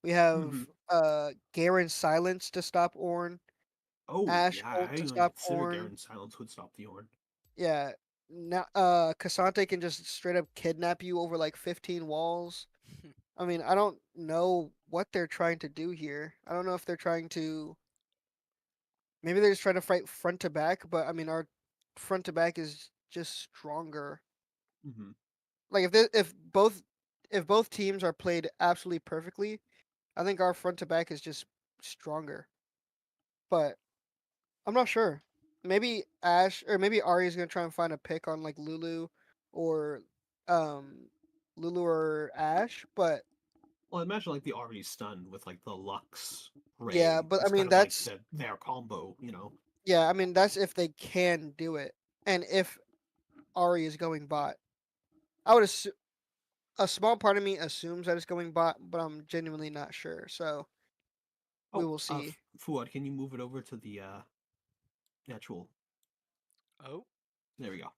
We have Hmm. Garen Silence to stop Ornn. Oh, Ash yeah, I ult didn't to even stop consider Ornn. Garen Silence would stop the Ornn. Yeah. Now, Cassante can just straight up kidnap you over like 15 walls. I mean, I don't know what they're trying to do here. I don't know if they're trying to. Maybe they're just trying to fight front to back, but I mean, our front to back is just stronger. Hmm. Like if both teams are played absolutely perfectly, I think our front to back is just stronger. But I'm not sure. Maybe Ash or maybe Ari is gonna try and find a pick on like or um Lulu or Ash, but Well, I imagine like the already stunned with like the Lux yeah, Ray. but I It's kind mean of like that's their combo, you know. yeah, I mean that's if they can do it, and if Ari is going bot, I would assume a small part of me assumes that it's going bot, but I'm genuinely not sure. So we Oh, will see. Fuad, can you move it over to the actual? Oh. There we go.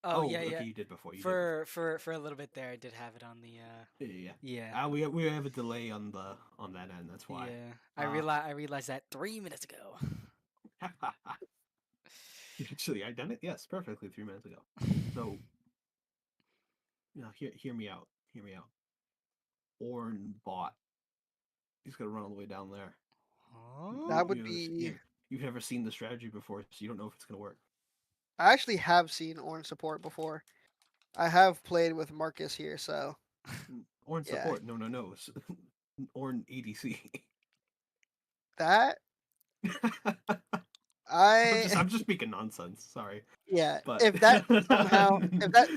Oh, yeah, okay, yeah. you did before. You did before. For a little bit there, I did have it on the Yeah. yeah. We have a delay on that end. That's why. Yeah. Uh, I realized that 3 minutes ago. Actually, I done it. Yes, perfectly 3 minutes ago. So, hear me out. Hear me out. Orn bot. He's gonna run all the way down there. Huh? That would be. You've never seen the strategy before, so you don't know if it's gonna work. I actually have seen Orange support before. I have played with Marcus here, so Orn yeah. support? No. Orn ADC. That I'm I just speaking nonsense. Sorry, yeah. but If that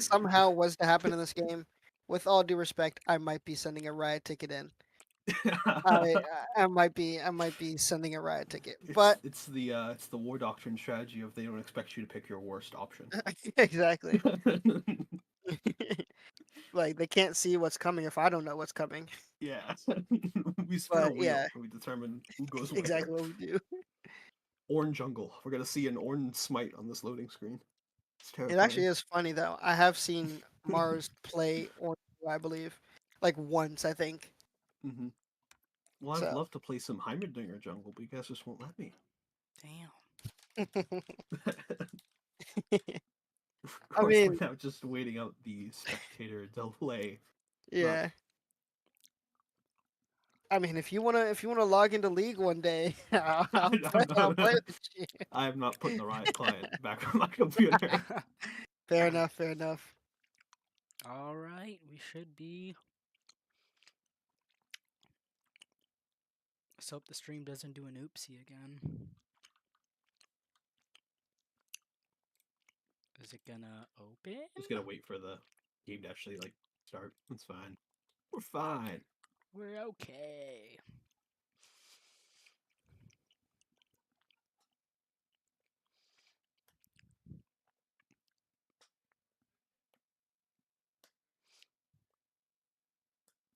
somehow was to happen in this game, with all due respect, I might be sending a riot ticket in. I I might be sending a riot ticket, but it's the war doctrine strategy of they don't expect you to pick your worst option. exactly. Like they can't see what's coming if I don't know what's coming. Yeah, we spin a But wheel yeah, and we determine who goes where. exactly what we do. Orn jungle. We're gonna see an Orn smite on this loading screen. It's It actually terrifying. is funny though. I have seen Mars play Orange, I believe, like once I think. Hmm. Well, I'd So love to play some Heimerdinger jungle, but you guys just won't let me. Damn. Of I course, we're mean, now just waiting out the spectator delay. yeah. I mean, if you wanna log into League one day, I'll play with you. I am not putting the Riot client back on my computer. Fair enough. Fair enough. All right, we should be. Let's hope the stream doesn't do an oopsie again. Is it gonna open? Just gonna wait for the game to actually start. It's fine. We're fine. We're okay.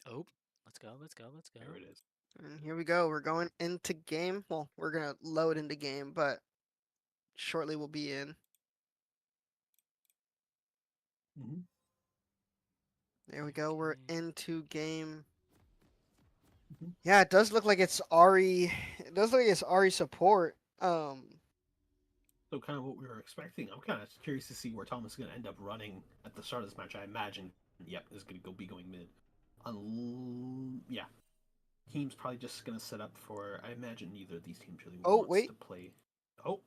Oh, let's go, let's go, let's go. There it is. And here we go. We're going into game. Well, we're gonna load into game, but shortly we'll be in. Mm-hmm. There we go. We're Okay. into game. Mhm. Yeah, it does look like it's Ari. It does look like it's Ari support. So kind of what we were expecting. I'm kind of curious to see where Thomas is going to end up running at the start of this match. I imagine, yep, is going to be going mid. Yeah, team's probably just going to set up for. I imagine neither of these teams really Oh wants wait, to play. Oh,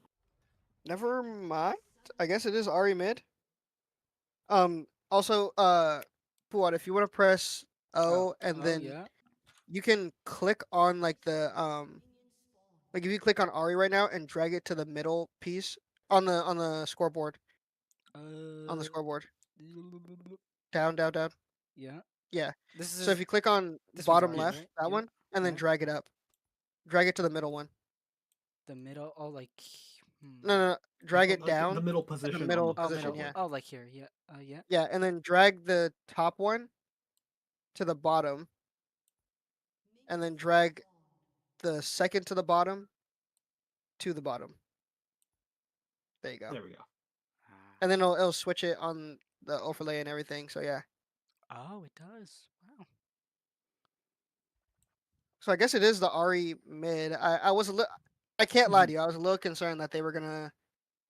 never mind. I guess it is Ari mid. Also, Fuad, if you want to press O and Oh, then yeah. you can click on like the like if you click on Ari right now and drag it to the middle piece on the scoreboard on the Uh, scoreboard down down down. yeah. Yeah. This So if is you click on this one's bottom Ari, left, right? that Yeah. one, and then Yeah. drag it up. Drag it to the middle one. The middle. Oh, like. No. Drag it like the down middle in the position on middle the Oh, position. middle. Yeah. scoreboard. Oh, like here. Yeah. Yeah. Yeah, and then drag the top one to the bottom, and then drag the second to the bottom to the bottom. There you go. There we go. Ah. And then it'll switch it on the overlay and everything. So yeah. Oh, it does. Wow. So I guess it is the Ari mid. I was a little. I can't lie to you. I was a little concerned that they were gonna.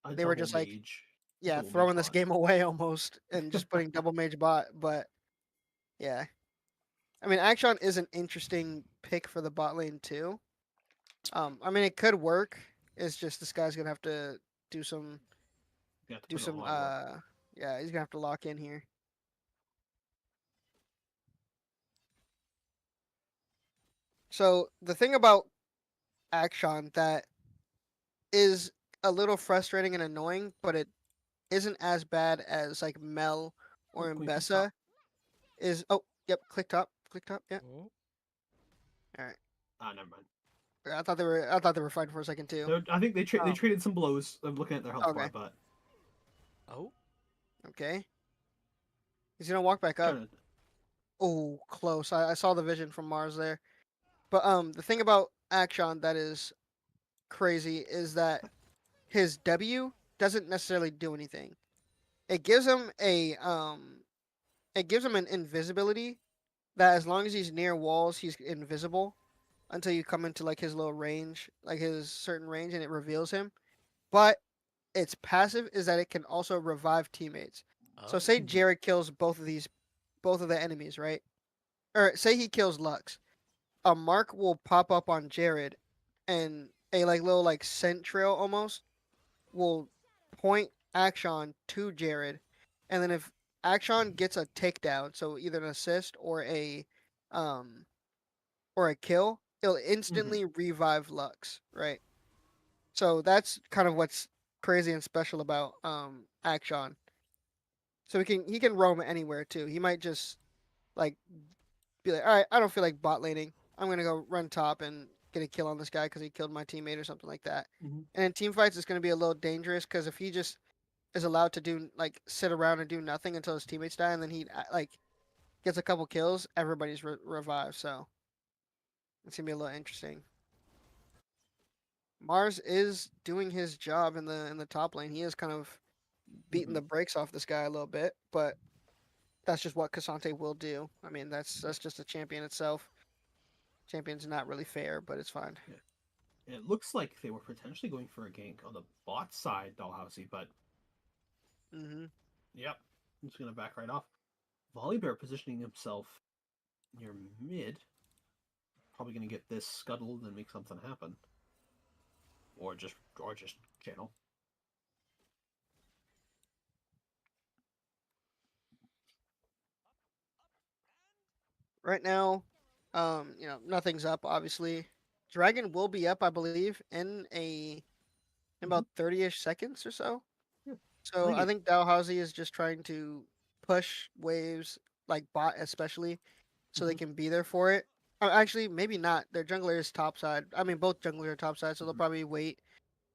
A They were double just like, mage. yeah, Double mage throwing this bot. game away almost and just putting double mage bot. But yeah, I mean, Action is an interesting pick for the bot lane too. I mean, it could work. It's just this guy's gonna have to do some, You have to do put in a some. lot of work. Yeah, he's gonna have to lock in here. So the thing about Action that is a little frustrating and annoying, but it isn't as bad as like Mel Oh, or can we click top? Mbessa is. Yep, click top. Yeah. Oh. All right. Ah, never mind. I thought they were fighting for a second too. I think they Oh. traded some blows. I'm looking at their health Okay. bar, but Oh. Okay. He's gonna walk back up. trying to. Oh, close. I saw the vision from Mars there. But the thing about Action that is crazy is that his W doesn't necessarily do anything. it gives him an invisibility that as long as he's near walls, he's invisible until you come into like his little range, like his certain range, and it reveals him. But its passive is that it can also revive teammates. So Oh. say Mhm. Jared kills both of the enemies, right? Or say he kills Lux. A mark will pop up on Jared, and a like little like scent trail almost will point Action to Jared, and then if Action gets a takedown, so either an assist um or a kill, it'll Mhm. instantly revive Lux, right? So that's kind of what's crazy and special about Action. So he can roam anywhere too. He might just like be like, all right, I don't feel like bot laning. I'm gonna go run top and get a kill on this guy because he killed my teammate or something like that. Mhm. And in team fights, it's gonna be a little dangerous because if he just is allowed to do like sit around and do nothing until his teammates die, and then he like gets a couple kills, everybody's revived. So it's gonna be a little interesting. Mars is doing his job in the top lane. He is kind of beating Mhm. the brakes off this guy a little bit, but that's just what Cassante will do. I mean, that's just a champion itself. Champion's not really fair, but it's fine. Yeah. It looks like they were potentially going for a gank on the bot side, Dalhousie, but Mm-hmm. yep, I'm just gonna back right off. Volibear positioning himself near mid, probably gonna get this scuttled and make something happen, or just channel. Right now, nothing's up. Obviously, Dragon will be up, I believe, in Hmm. about 30-ish seconds or so. Yeah, I So think I it. think Dalhousie is just trying to push waves, like bot especially, so they Hmm. can be there for it. Actually, maybe not. Their jungler is top side. I mean, both junglers are top side, so they'll Hmm. probably wait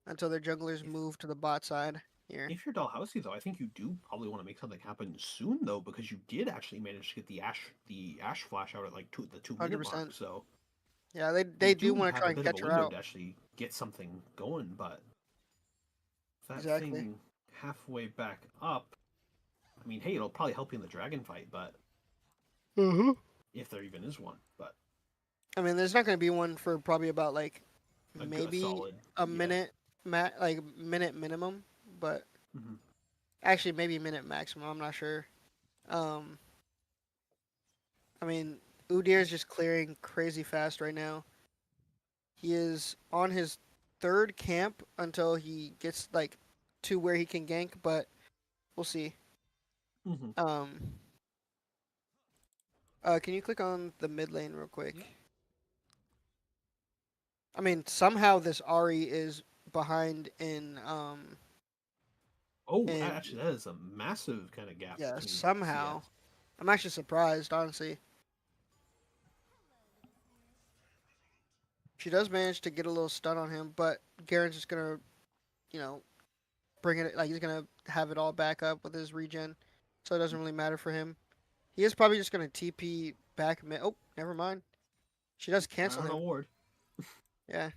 until their junglers If move to the bot side here. if you're Dalhousie though, I think you do probably want to make something happen soon though, because you did actually manage to get the ash flash out at like the 2 minute mark. 100%. So Yeah, they you they do do want to have try a and bit of a catch her window out. to actually get something going, but that Exactly. thing halfway back up. I mean, hey, it'll probably help you in the dragon fight, but Mm-hmm. if there even is one, but I mean, there's not going to be one for probably about like a maybe solid, a yeah. minute, like minute minimum, but Hmm. actually maybe a minute maximum. I'm not sure. Um, I mean, Udyr is just clearing crazy fast right now. He is on his third camp until he gets like to where he can gank, but we'll see. Hmm. Um, can you click on the mid lane real quick? Yep. I mean, somehow this Ari is behind Oh, in actually, that is a massive kind of gap yeah, between somehow. CS. I'm actually surprised, honestly. She does manage to get a little stun on him, but Garen's just gonna, you know, bring it like he's gonna have it all back up with his regen, so it doesn't really matter for him. He is probably just gonna TP back mid. Oh, never mind. She does Trying cancel on a him. ward. Yeah.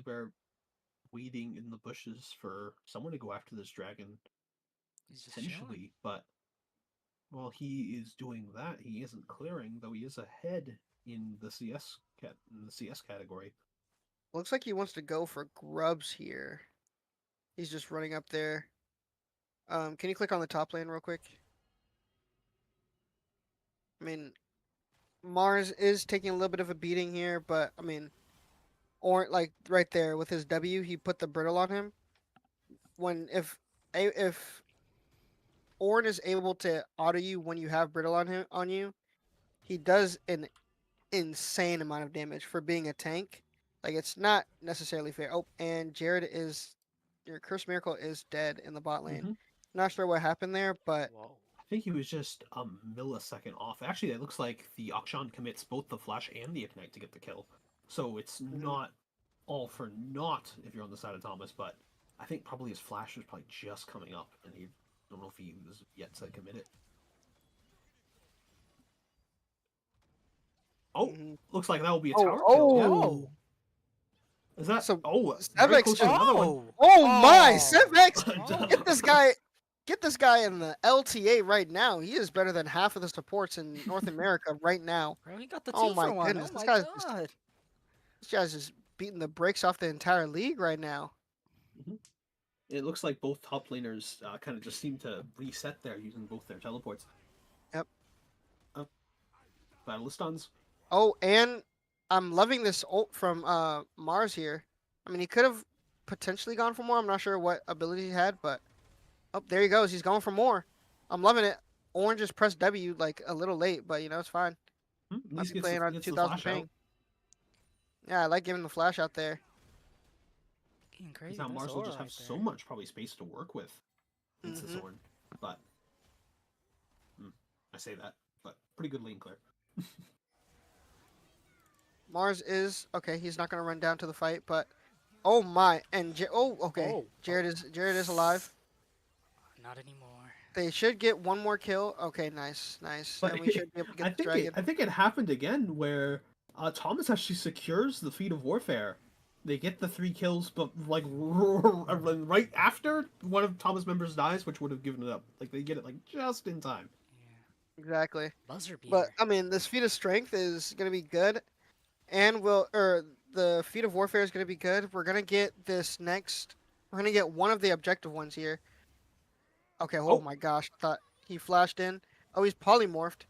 Bear waiting in the bushes for someone to go after this dragon, He's just chilling. potentially, but while he is doing that, he isn't clearing, though he is ahead in the CS category. Looks like he wants to go for grubs here. He's just running up there. Can you click on the top lane real quick? I mean, Mars is taking a little bit of a beating here, but I mean, or like right there with his W, he put the brittle on him. When if Orn is able to auto you when you have brittle on you, he does an insane amount of damage for being a tank. Like it's not necessarily fair. Oh, and Jared is your curse miracle is dead in the bot lane. Hmm. Not sure what happened there, but Whoa. I think he was just a millisecond off. Actually, it looks like the Akshan commits both the flash and the ignite to get the kill. So it's mhm. not all for naught if you're on the side of Thomas, but I think probably his flash was probably just coming up, and he don't know if he was yet to commit it. Oh, Mhm. looks like that will be a Oh, tower kill. Yeah. Oh. Is that? So, Very Sevex close to another one. Oh. Oh my, Oh. Sevex! Oh Get my this guy, get this guy in the LTA right now. He is better than half of the supports in North America right now. Bro, he got the Oh 2 my for 1. goodness, Oh my god. this guy's just beating the brakes off the entire league right now. Mhm. It looks like both top laners kind of just seem to reset there using both their teleports. Yep. Battlistons. Oh, and I'm loving this ult from Mars here. I mean, he could have potentially gone for more. I'm not sure what ability he had, but oh, there he goes. He's going for more. I'm loving it. Orange just pressed W like a little late, but it's fine. At Might least be playing on gets the 2000 flash ping. out. Yeah, I like giving the flash out there. Getting crazy. Now Nice Mars will aura just have right so there. much probably space to work with. It's Mhm. his horn, but I say that, but pretty good lane clear. Mars is okay. He's not gonna run down to the fight, but oh my! And okay. Oh. Jared is alive. Not anymore. They should get one more kill. Okay, nice. But And we should be able to get the dragon. I think it happened again where Thomas actually secures the feat of warfare. They get the 3 kills, but like right after one of Thomas' members dies, which would have given it up. Like they get it like just in time. Yeah. Exactly. Buzzer beater. But I mean, this feat of strength is gonna be good, and the feat of warfare is gonna be good. We're gonna get this next. We're gonna get one of the objective ones here. Okay. Oh, Oh. my gosh! I thought he flashed in. Oh, he's polymorphed.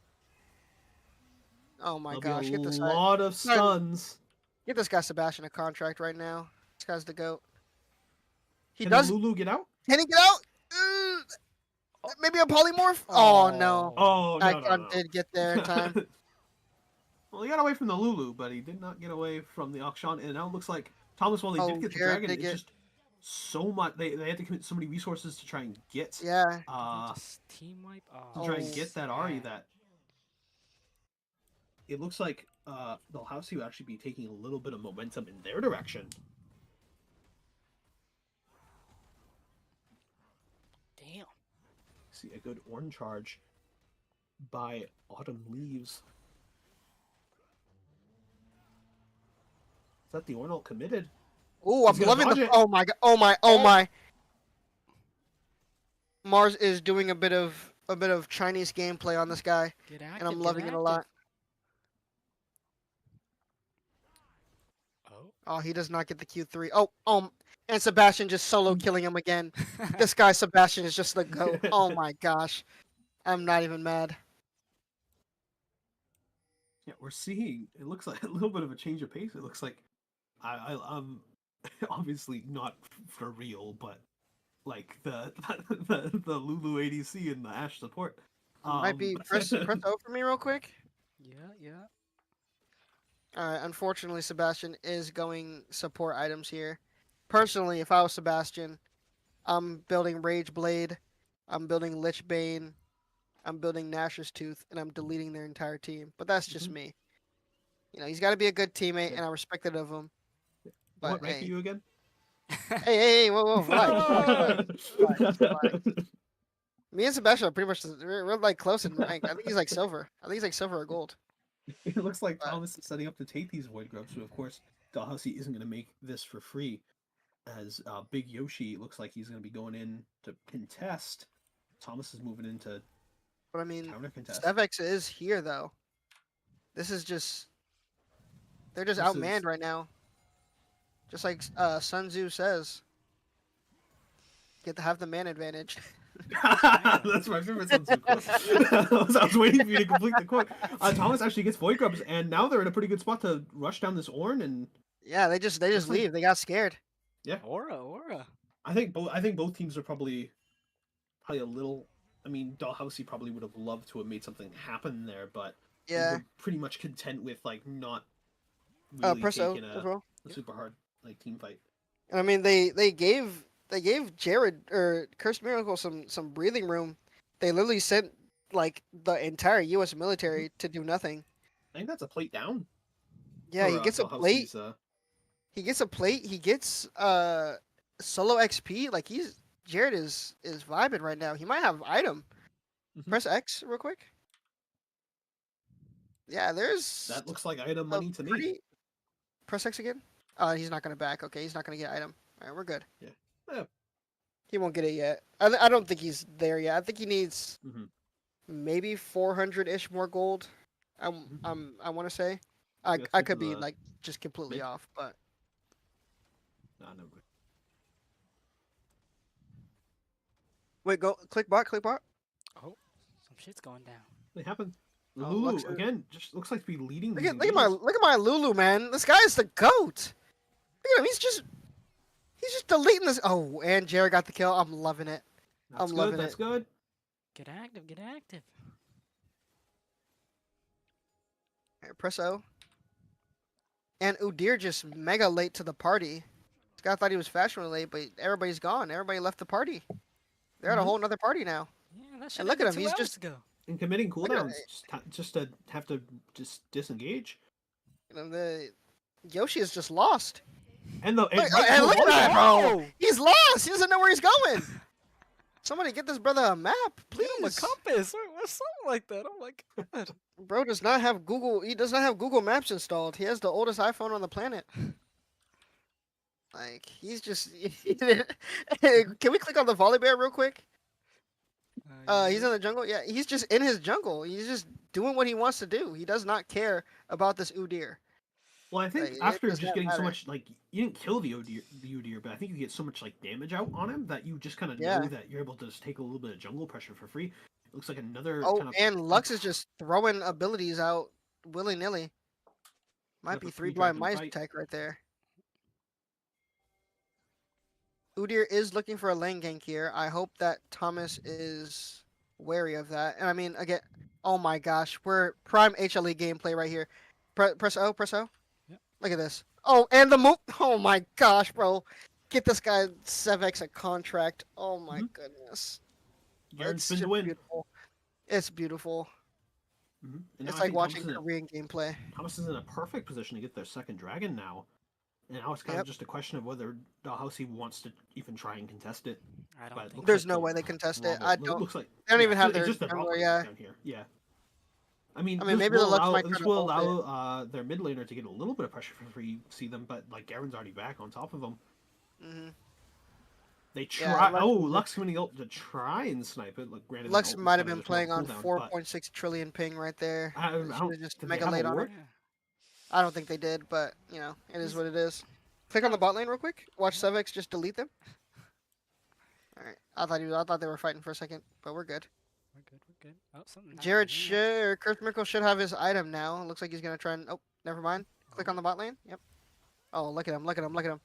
Oh my There'll gosh! be a Get this lot of stuns. guy Sebastian a contract right now. This guy's the goat. He Can does. the Lulu get out? Can he get out? Maybe a polymorph? Oh no! Oh no, Icon did get there in time. Well, he got away from the Lulu, but he did not get away from the Akshan. And now it looks like Thomas, while they Oh, did get the Jared dragon, did it's get- just so much. They had to commit so many resources to try and get Yeah. Did they just team wipe? to try and Oh, get that Ari. yeah. That it looks like Dalhousie would actually be taking a little bit of momentum in their direction. Damn. See a good orange charge by Autumn Leaves. Is that the Ornal committed? Ooh, I'm He's gonna loving dodge the. it. Oh my god! Oh my! Oh my! Mars is doing a bit of Chinese gameplay on this guy, Get active. and I'm get loving it a lot. active. Oh, he does not get the Q3. And Sebastian just solo killing him again. Oh. This guy Sebastian is just the goat. Oh my gosh, I'm not even mad. Yeah, we're seeing. It looks like a little bit of a change of pace. It looks like I'm obviously not for real, but like the the Lulu ADC and the Ashe support. Might be press O for me real quick. Yeah. All right. Unfortunately, Sebastian is going support items here. Personally, if I was Sebastian, I'm building Rage Blade, I'm building Lich Bane, I'm building Nashor's Tooth, and I'm deleting their entire team. But that's just me. He's got to be a good teammate, Yeah. and I respect it of him. But What rank are you again? hey, whoa, relax. Me and Sebastian are pretty much we're like close in rank. I think he's like silver. I think he's like silver or gold. It looks like But- Thomas is setting up to take these Void Grubs, so of course Dalhousie isn't going to make this for free. As Big Yoshi looks like he's going to be going in to contest. Thomas is moving into But I mean, counter contest. Stevex is here though. This is just they're just This outmanned is- right now. Just like Sun Tzu says, get to have the man advantage. That's my favorite Sun Tzu quote. I was waiting for you to complete the quote. Thomas actually gets Void Grubs, and now they're in a pretty good spot to rush down this Ornn. And Yeah, they just like- leave. They got scared. Aura. I think both teams are probably a little. I mean, Dalhousie probably would have loved to have made something happen there, but Yeah. we're pretty much content with like not really Press O taking as well. a super hard like team fight. And I mean, they gave Jared or Cursed Miracle some breathing room. They literally sent like the entire U.S. military to do nothing. I think that's a plate down. Yeah, for, he gets a plate. Dalhousie's, He gets a plate. He gets solo XP. Like Jared is vibing right now. He might have item. Mhm. Press X real quick. Yeah, there's That looks like item a money to me. pretty. Press X again. He's not gonna back. Okay, he's not gonna get item. All right, we're good. Yeah. He won't get it yet. I don't think he's there yet. I think he needs Mm-hmm. maybe 400-ish more gold. I want to say. I Let's I get to could be the like just completely mid. off, but Nah, no good. wait, go click bot, click bot. Oh, some shit's going down. It happened. Oh, Lulu Lux is- again just looks like to be leading Look these at my engagements. look at my Lulu, man. This guy is the goat. Look at him. He's just deleting this. Oh, and Jared got the kill. I'm loving it. That's I'm good. loving That's it. good. Get active, get active. All right, press O. And Udyr just mega late to the party. This guy thought he was fashionably late, but everybody's gone. Everybody left the party. They're at a Mhm. whole nother party now. Yeah, that shit And look at ended him, 2 he's hours just- ago. And committing Look at cooldowns just to have to just disengage. You know, the Yoshi is just lost. And the Look, right and to look at that, volleyball. bro. He's lost. He doesn't know where he's going. Somebody get this brother a map, Give him a please. compass or something like that. Oh my god. Bro does not have Google. He does not have Google Maps installed. He has the oldest iPhone on the planet. Like he's just. Can we click on the volley bear real quick? He's in the jungle. Yeah, he's just in his jungle. He's just doing what he wants to do. He does not care about this Udyr. Well, I think Like, it after does just not getting so matter. much, like, you didn't kill the Udyr, but I think you get so much, like, damage out on him that you just kind of Yeah. know that you're able to just take a little bit of jungle pressure for free. It looks like another Oh, kind of... and Lux is just throwing abilities out willy nilly. Might Yep, be a 3 blind three-dragon mice fight. tech right there. Udyr is looking for a lane gank here. I hope that Thomas is wary of that. And I mean, again, oh my gosh, we're prime HLE gameplay right here. Press O, press O. Yep. Look at this. Oh, and the move. Oh my gosh, bro. Get this guy Sevx a contract. Oh my Mhm. goodness. Garen It's spin to just win. beautiful. It's beautiful. Mhm. And now It's I like think watching Thomas Korean gameplay. Thomas is in a perfect position to get their second dragon now. And now it's kind Yep. of just a question of whether Dalhousie wants to even try and contest it. I don't But think looks There's like no the way they contest it. rumble- I it don't. looks like They don't even have it's their just the jungler, Rocket yeah. down here. Yeah. I mean, maybe this the will Lux allow, might this try to will hold it. allow their mid laner to get a little bit of pressure for free, see them, but like Garen's already back on top of them. Hmm. They Yeah, try. Lux Oh, is- Lux coming ult to try and snipe it. Like, granted, Lux the ult was might have kinda been just more playing on cooldown, but 4.6 trillion ping right there. I They don't. should've just Did they mega have a late on ward? it. Yeah. I don't think they did, but you know, it is what it is. Click on the bot lane real quick. Watch Sevx just delete them. All right. I thought they were fighting for a second, but we're good. We're good, we're good. Oh, something Jared happened here. Curse Miracle should have his item now. It looks like he's gonna try and. Oh, never mind. Click on the bot lane. Yep. Oh, look at him! Look at him! Look at him!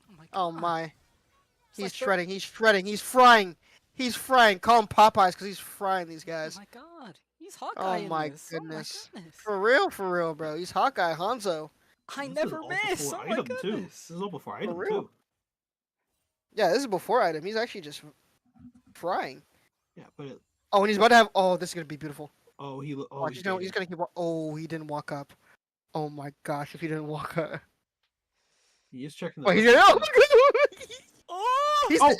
Oh my god. Oh my! It's He's like the- shredding! He's shredding! He's frying! He's frying! Call him Popeyes because he's frying these Oh guys. my god. He's Hawkeye in my this. goodness. Oh my goodness. For real, bro. He's Hawkeye Hanzo. I This is never all miss. before Oh my item, too. goodness. This is all before item real. too. Yeah, this is before item. He's actually just frying. Yeah, but Oh, and he's about to have. Oh, this is gonna be beautiful. oh, he. Oh, Watch, he's gonna keep. Oh, he didn't walk up. Oh my gosh, if he didn't walk up. He is checking the. Oh, he did. Oh, Oh! he's. Oh!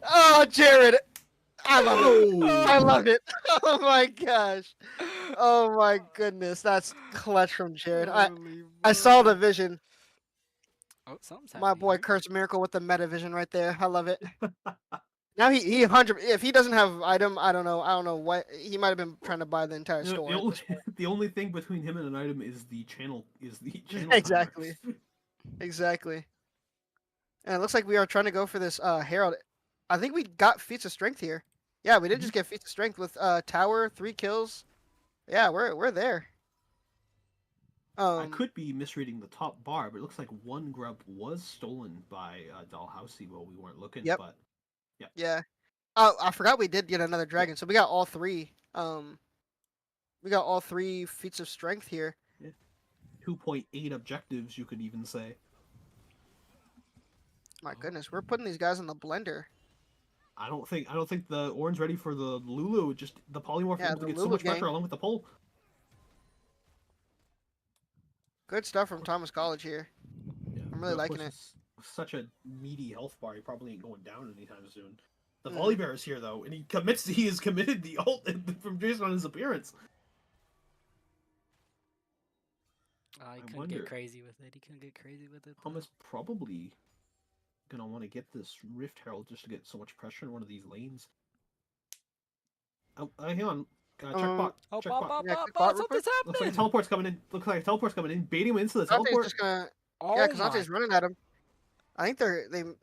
Oh, Jared. I love it. Oh! I love it. Oh my gosh. Oh my goodness, that's clutch from Jared. Holy I saw the moly. vision. Oh, something's My happening boy here. Curse Miracle with the meta vision right there. I love it. Now he 100. If he doesn't have item, I don't know. I don't know what he might have been trying to buy the entire The, store. the at only, this point. the only thing between him and an item is the channel. Timer. Exactly. Exactly. And it looks like we are trying to go for this Herald. I think we got feats of strength here. Yeah, we did just get feats of strength with tower, 3 kills. Yeah, we're there. I could be misreading the top bar, but it looks like one grub was stolen by Dalhousie while we weren't looking. Yep. But Yeah. Oh, I forgot we did get another dragon, so we got all 3. We got all 3 feats of strength here. 2.8 objectives, you could even say. My goodness, we're putting these guys in the blender. I don't think the orange ready for the Lulu. Just the polymorph Yeah, able to the get so Lulu much pressure gang. along with the pole. Good stuff from Thomas College here. Yeah, I'm really of liking course, it. with such a meaty health bar, he probably ain't going down anytime soon. The Mhm. volley bear is here though, and he is committed the ult from just on his appearance. He I couldn't wonder- get crazy with it. He couldn't get crazy with it. Thomas probably gonna want to get this Rift Herald just to get so much pressure in one of these lanes. Oh, hang on. Check bot. Oh, Check pop, bot. pop, Yeah, pop, click pop! bot real quick. Something's Looks like a happening. teleport's coming in. Looks like a teleport's coming in. Bait him into the Dante's teleport. just gonna. Oh Yeah, because my! Dante's running at him. I think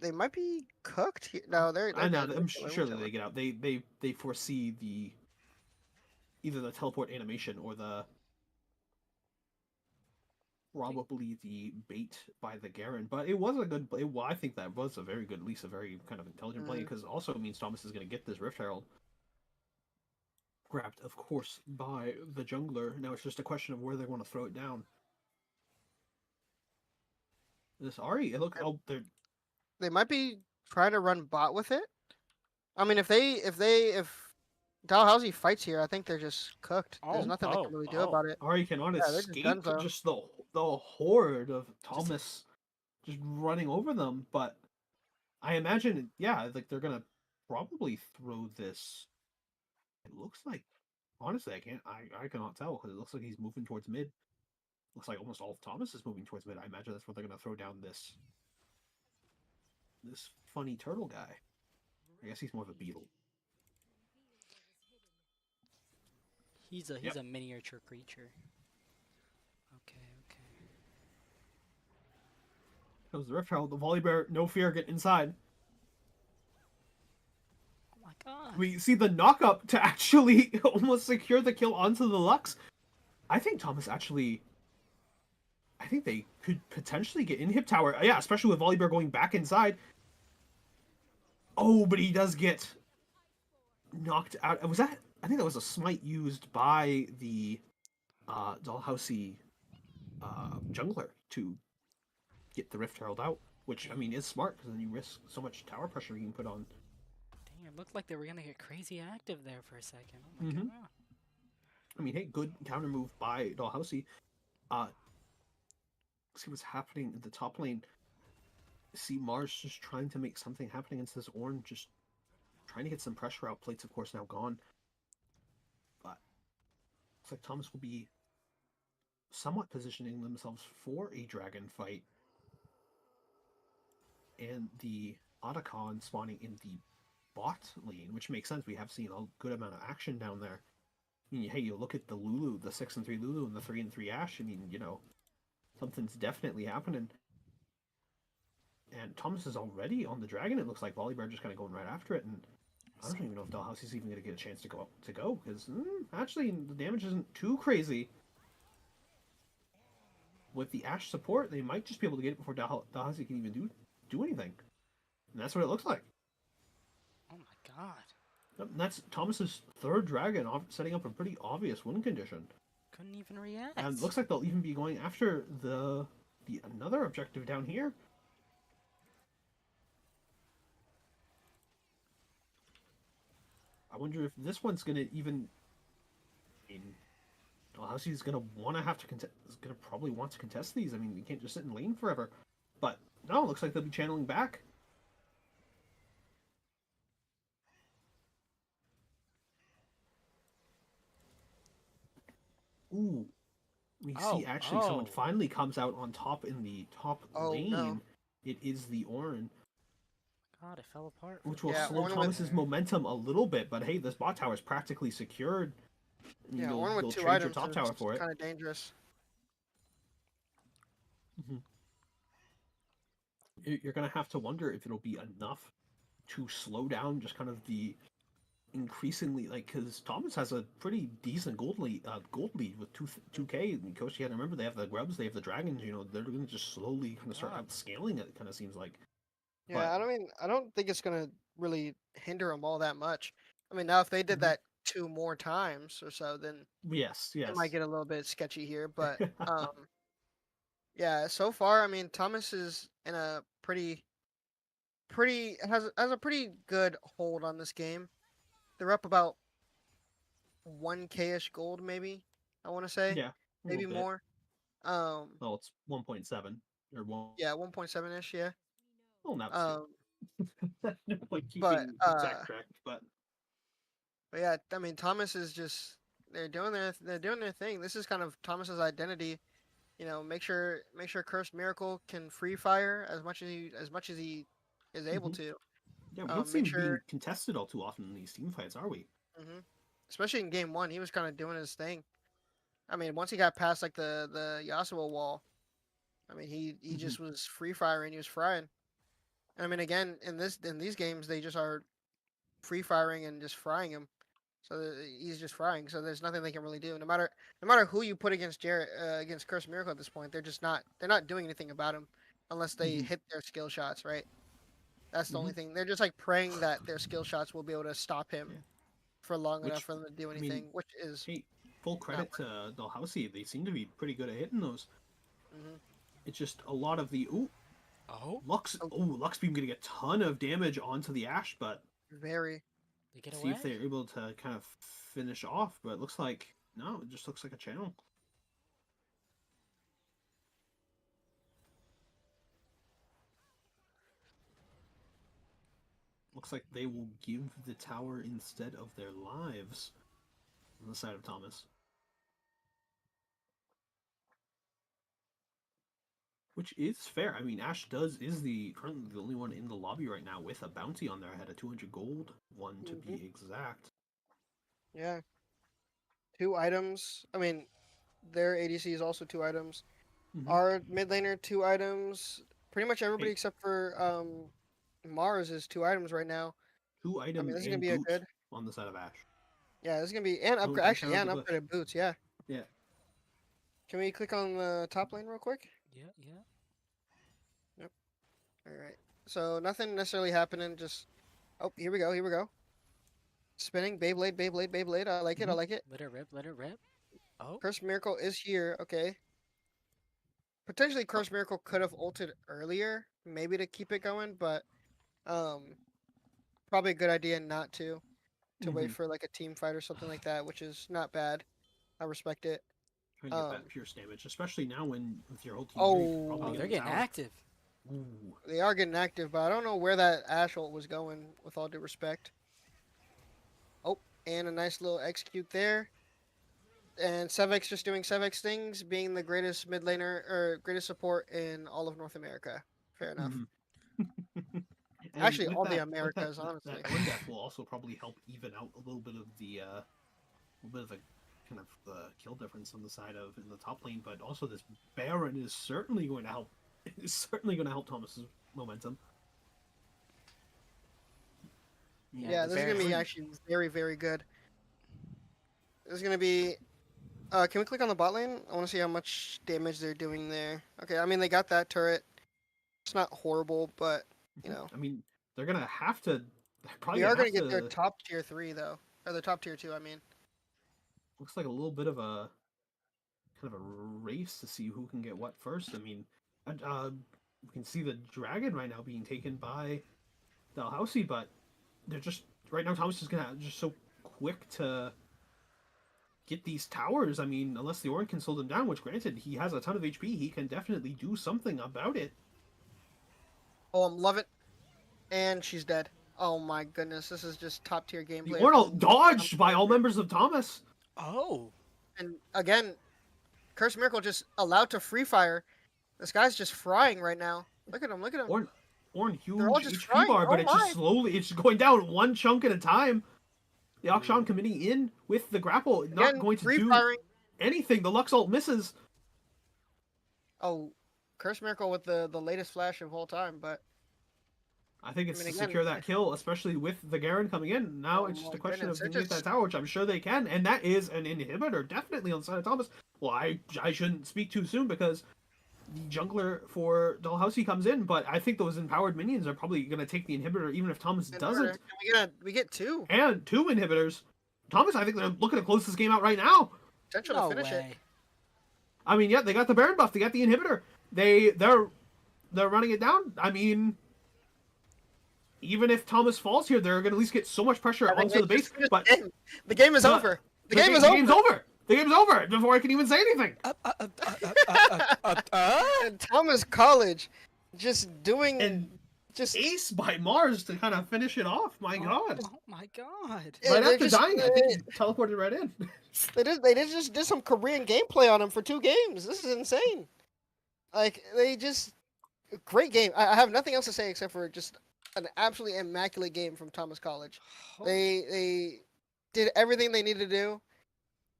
they might be cooked. No, they're I know. good. I'm We're chilling, we're sure that chilling. they get out. They foresee the either the teleport animation or the probably the bait by the Garen. But it was a good. I think that was a very good, at least a very kind of intelligent play, because also means Thomas is going to get this Rift Herald grabbed, of course, by the jungler. Now it's just a question of where they want to throw it down. This Ari, look, they're They might be trying to run bot with it. I mean, if Dalhousie fights here, I think they're just cooked. There's nothing they can really do about it. Ari cannot Yeah, they're just escape done so. just the horde of Thomas just running over them. But I imagine, yeah, like they're gonna probably throw this. It looks like, honestly, I cannot tell because it looks like he's moving towards mid. Looks like almost all of Thomas is moving towards mid. I imagine that's where they're gonna throw down this funny turtle guy. I guess he's more of a beetle. He's a miniature creature. Okay. Comes the Rift Herald, the Volibear, no fear, get inside. Oh my god. We see the knock up to actually almost secure the kill onto the Lux. I think Thomas actually. I think they could potentially get in Hip Tower. Yeah, especially with Volibear going back inside. Oh, but he does get knocked out. Was that? I think that was a smite used by the Dalhousie jungler to get the Rift Herald out. Which, I mean, is smart because then you risk so much tower pressure you can put on. Dang, it looked like they were gonna get crazy active there for a second. Oh my Mhm. god. I mean, hey, good counter move by Dalhousie. See what's happening in the top lane. See Mars just trying to make something happen against this Ornn, just trying to get some pressure out. Plates, of course, now gone. But looks like Thomas will be somewhat positioning themselves for a dragon fight. And the Otacon spawning in the bot lane, which makes sense. We have seen a good amount of action down there. I mean, hey, you look at the Lulu, the 6-3 Lulu and the 3-3 Ashe. I mean, something's definitely happening. And Thomas is already on the dragon. It looks like Volibear just kind of going right after it. And I don't even know if Dalhousie's even going to get a chance to go because actually the damage isn't too crazy. With the Ashe support, they might just be able to get it before Dalhousie can even do anything. And that's what it looks like. Oh my god. And that's Thomas's third dragon, setting up a pretty obvious win condition. Couldn't even react. And it looks like they'll even be going after the another objective down here. I wonder if this one's gonna even. I mean, Dalhousie's gonna probably want to contest these. I mean, you can't just sit in lane forever. But no, it looks like they'll be channeling back. Ooh. We see actually someone finally comes out on top in the top lane. No. It is the Ornn, God, it fell apart. which will Yeah, slow Ornn Thomas's with- momentum a little bit. But hey, this bot tower is practically secured. Yeah, You'll one with two trade your items top tower for it. kind of dangerous. You're gonna have to wonder if it'll be enough to slow down just kind of the increasingly because Thomas has a pretty decent gold lead with 2K. And Koshi had to remember they have the grubs, they have the dragons. They're going to just slowly kind of start outscaling it. It kind of seems like. Yeah, I don't think it's gonna really hinder them all that much. I mean, now if they did that 2 more times or so, then Yes. it might get a little bit sketchy here. But yeah, so far, I mean, Thomas is in a pretty has a pretty good hold on this game. They're up about 1K-ish gold, maybe. I want to say, Yeah, maybe more. Well, it's 1.7 or 1. Yeah, 1.7-ish. Yeah. Well, not no point keeping but, exact track, but yeah, I mean, Thomas is just they're doing their thing. This is kind of Thomas's identity make sure Cursed Miracle can free fire as much as he is able Mhm. to. Yeah, we don't Make seem to be sure, contested all too often in these team fights, are we? hmm especially in game one, he was kind of doing his thing. I mean, once he got past like the Yasuo wall, I mean, he Mhm. just was free firing. He was frying. And I mean, again, in these games, they just are free firing and just frying him. So he's just frying. So there's nothing they can really do. No matter who you put against against Curse Miracle at this point, they're not doing anything about him unless they Mhm. hit their skill shots, right? That's the only Mhm. thing. They're just like praying that their skill shots will be able to stop him Yeah. for long enough Which, for them to do I mean, anything, which is hey, full not. credit to Dalhousie. They seem to be pretty good at hitting those. Mm-hmm. It's just a lot of the Oh, Lux Beam getting a ton of damage onto the Ashe, but Very. they get see away. if they're able to kind of finish off. But it looks like no, it just looks like a channel. Looks like they will give the tower instead of their lives on the side of Thomas. Which is fair. I mean, Ashe is currently the only one in the lobby right now with a bounty on their head, a 200 gold one to Mm-hmm. be exact. Yeah. 2 items. I mean, their ADC is also 2 items. Mm-hmm. Our mid laner 2 items. Pretty much everybody Hey, except for Mars is 2 items right now. two I mean, item this is gonna and be a boot good. on the side of Ashe. Yeah, this is gonna be and upgrade. Don't count Actually, yeah, out and the bush. upgraded boots. Yeah. Yeah. Can we click on the top lane real quick? Yeah, yeah. Yep. All right. So nothing necessarily happening. Just here we go. Here we go. Spinning Beyblade, Beyblade, Beyblade. I like it. I Mhm. like it. Let it rip. Let it rip. Oh, Curse Miracle is here. Okay. Potentially, Oh, Curse Miracle could have ulted earlier, maybe to keep it going, but um, probably a good idea not to wait mhm. for like a team fight or something like that, which is not bad. I respect it. Trying to get Um, that pierce damage, especially now when with your whole team ready to oh, probably oh, get they're the getting tower. active. Ooh. they are getting active, but I don't know where that Ash ult was going. With all due respect. Oh, and a nice little execute there. And Sevix just doing Sevix things, being the greatest mid laner or greatest support in all of North America. Fair enough. Mhm. And Actually, with all the that Americas, honestly. one death will also probably help even out a little bit of the kind of the kill difference on the side of in the top lane, but also this Baron is certainly going to help. Is certainly going to help Thomas's momentum. Yeah, the this is gonna be Baron. actually very, very good. This is gonna be. Can we click on the bot lane? I want to see how much damage they're doing there. Okay, I mean they got that turret. It's not horrible, but you know I mean, they're gonna have to. They're probably they are gonna gonna have get their to. top tier 3 though, or their top tier 2. I mean, Looks like a little bit of a kind of a race to see who can get what first. I mean, we can see the dragon right now being taken by Dalhousie, but they're just right now. Thomas is gonna just so quick to get these towers. I mean, unless the Orin can slow them down, which granted he has a ton of HP, he can definitely do something about it. oh, love it. And she's dead. Oh my goodness, this is just top tier The gameplay. Ornal dodged by all members of Thomas. Oh, And again, Curse Miracle just allowed to free fire. This guy's just frying right now. Look at him. Look at him. Orn They're all huge just HP frying. bar, but Oh it's just my. slowly, it's going down one chunk at a time. The Akshan Ooh. coming in with the grapple, not Again, going to free do firing. anything. The Lux ult misses. Oh, Curse Miracle with the latest flash of all time, but I think it's mean, to again, secure that kill, especially with the Garen coming in. Now oh it's just my a question goodness, of it getting that just tower, which I'm sure they can, and that is an inhibitor, definitely on the side of Thomas. Well, I shouldn't speak too soon because the jungler for Dalhousie comes in, but I think those empowered minions are probably going to take the inhibitor, even if Thomas doesn't. we get 2 And 2 inhibitors. Thomas, I think they're looking to close this game out right now. potential no to finish it. way. I mean, yeah, they got the Baron buff, they got the inhibitor. They're running it down. I mean, even if Thomas falls here, they're going to at least get so much pressure I think onto they the base. just finished But the game. The game is but over. The the game is the over. game's over. The game's over before I can even say anything. And Thomas College just doing And just ace by Mars to kind of finish it off. My God. Oh my god. Yeah, Right they're after just- dying, I think he teleported right in. they just did some Korean gameplay on him for 2 games. This is insane. Like they just great game. I have nothing else to say except for just an absolutely immaculate game from Thomas College. They did everything they needed to do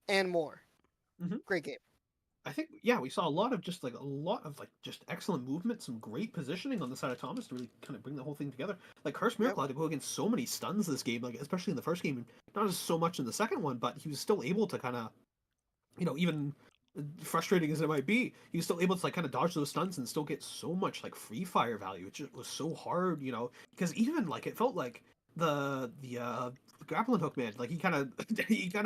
and more. Mhm. Great game. I think, yeah, we saw a lot of just excellent movement, some great positioning on the side of Thomas to really kind of bring the whole thing together. Like Curse Miracle had to go against so many stuns this game, like especially in the first game, and not as so much in the second one, but he was still able to kind of, even frustrating as it might be, he was still able to like kind of dodge those stuns and still get so much like free fire value. It just was so hard, because even like it felt like the grappling hook man, like he kind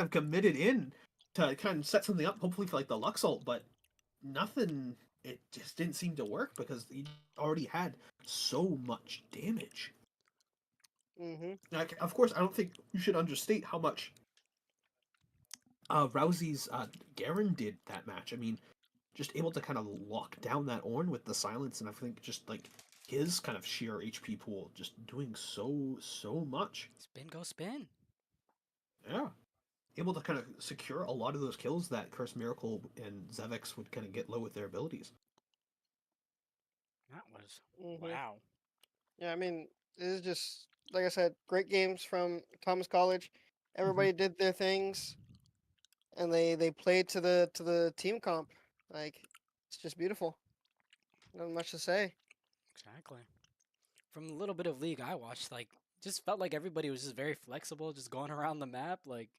of committed in to kind of set something up, hopefully for like the Lux ult, but nothing. It just didn't seem to work because he already had so much damage. Mm-hmm. Like, of course, I don't think you should understate how much Rousey's Garen did that match. I mean, just able to kind of lock down that Ornn with the silence, and I think just like his kind of sheer HP pool, just doing so much. Spin, go spin. Yeah, able to kind of secure a lot of those kills that Curse Miracle and Zevix would kind of get low with their abilities. That was Mm-hmm. wow. Yeah, I mean, this is just like I said, great games from Thomas College. Everybody did their things, and they played to the team comp. Like it's just beautiful. Not much to say. Exactly. From the little bit of League I watched, like, just felt like everybody was just very flexible, just going around the map. Like,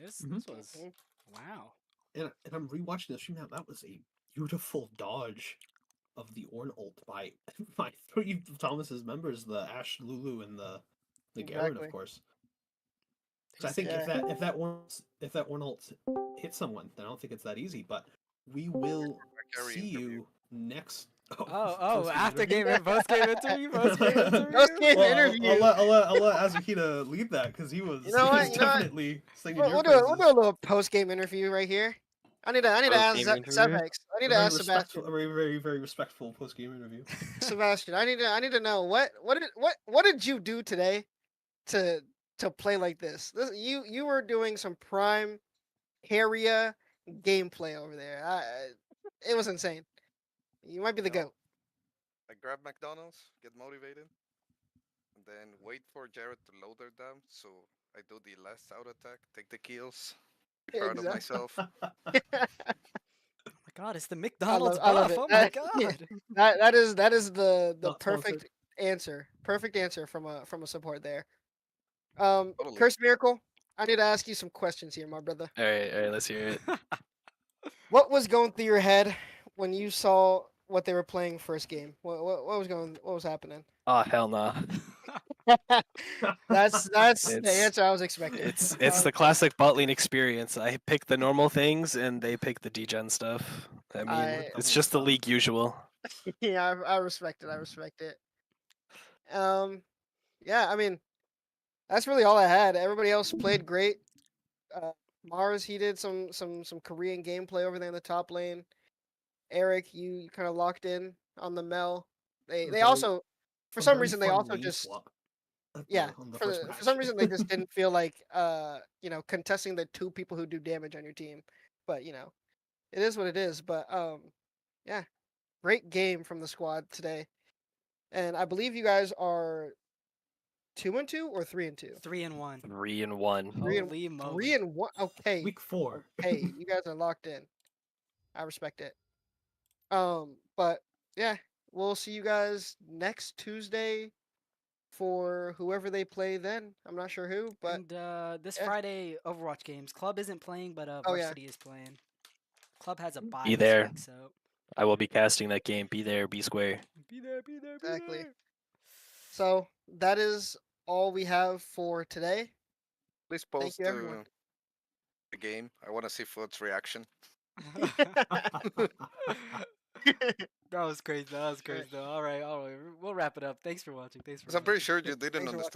this was Mhm. wow. And I'm rewatching the stream now. That was a beautiful dodge of the Ornn ult by by 3 of Thomas's members, the Ashe, Lulu, and the Garen, Exactly. of course. They So I think Yeah. if that Ornn ult hits someone, then I don't think it's that easy. But we will Carry see interview. you next. Oh, post-game after interview. game and post game interview, post game interview. Post-game Well, interview. I'll let Azukina lead that because he was You know what? he was You know what? definitely singing We'll your do a praises. little post game interview right here. I need to ask Post-game interview? Sevex. I need to ask Sebastian. A very respectful post game interview. Sebastian, I need to know what did you do today to play like this? You were doing some prime Harrier gameplay over there. It was insane. You might be the Yeah. goat. I grab McDonald's, get motivated, and then wait for Jared to load their down. So I do the last out attack, take the kills. Proud of myself. Oh my god, it's the McDonald's I love buff. it. Oh my Yeah. god. that is the Not perfect sponsored. answer. Perfect answer from a support there. Totally. Curse Miracle, I need to ask you some questions here, my brother. All right, let's hear it. What was going through your head when you saw what they were playing first game? What was happening? Oh hell no! That's the It's- answer I was expecting. It's the classic bot lane experience. I pick the normal things, and they pick the degen stuff. I mean, it's just the league usual. Yeah, I respect it. I respect it. Yeah, I mean, that's really all I had. Everybody else played great. Mars, he did some Korean gameplay over there in the top lane. Eric, you kind of locked in on the Mel. They Very- also, for A some very reason, they fun also lane just swap at yeah, on the for first for match. some reason they just didn't feel like contesting the 2 people who do damage on your team. But it is what it is. But yeah, great game from the squad today, and I believe you guys are 2-2 or 3-2. 3-1. 3-1. Three and- Holy moly. 3-1. Okay, Week 4. hey, you guys are locked in. I respect it. But yeah, we'll see you guys next Tuesday for whoever they play then. I'm not sure who, but And this yeah. Friday, Overwatch games. Club isn't playing, but Oh, yeah. Varsity is playing. Club has a bye Be this there. week, so I will be casting that game. Be there, be square. be there, be there, be Exactly. there. so that is all we have for today. Please Thank post you, everyone. the game. I want to see Foot's reaction. That was crazy. That was crazy. Though. All right. We'll wrap it up. Thanks for watching. Thanks for Because I'm pretty watching. sure you didn't Thanks for understand.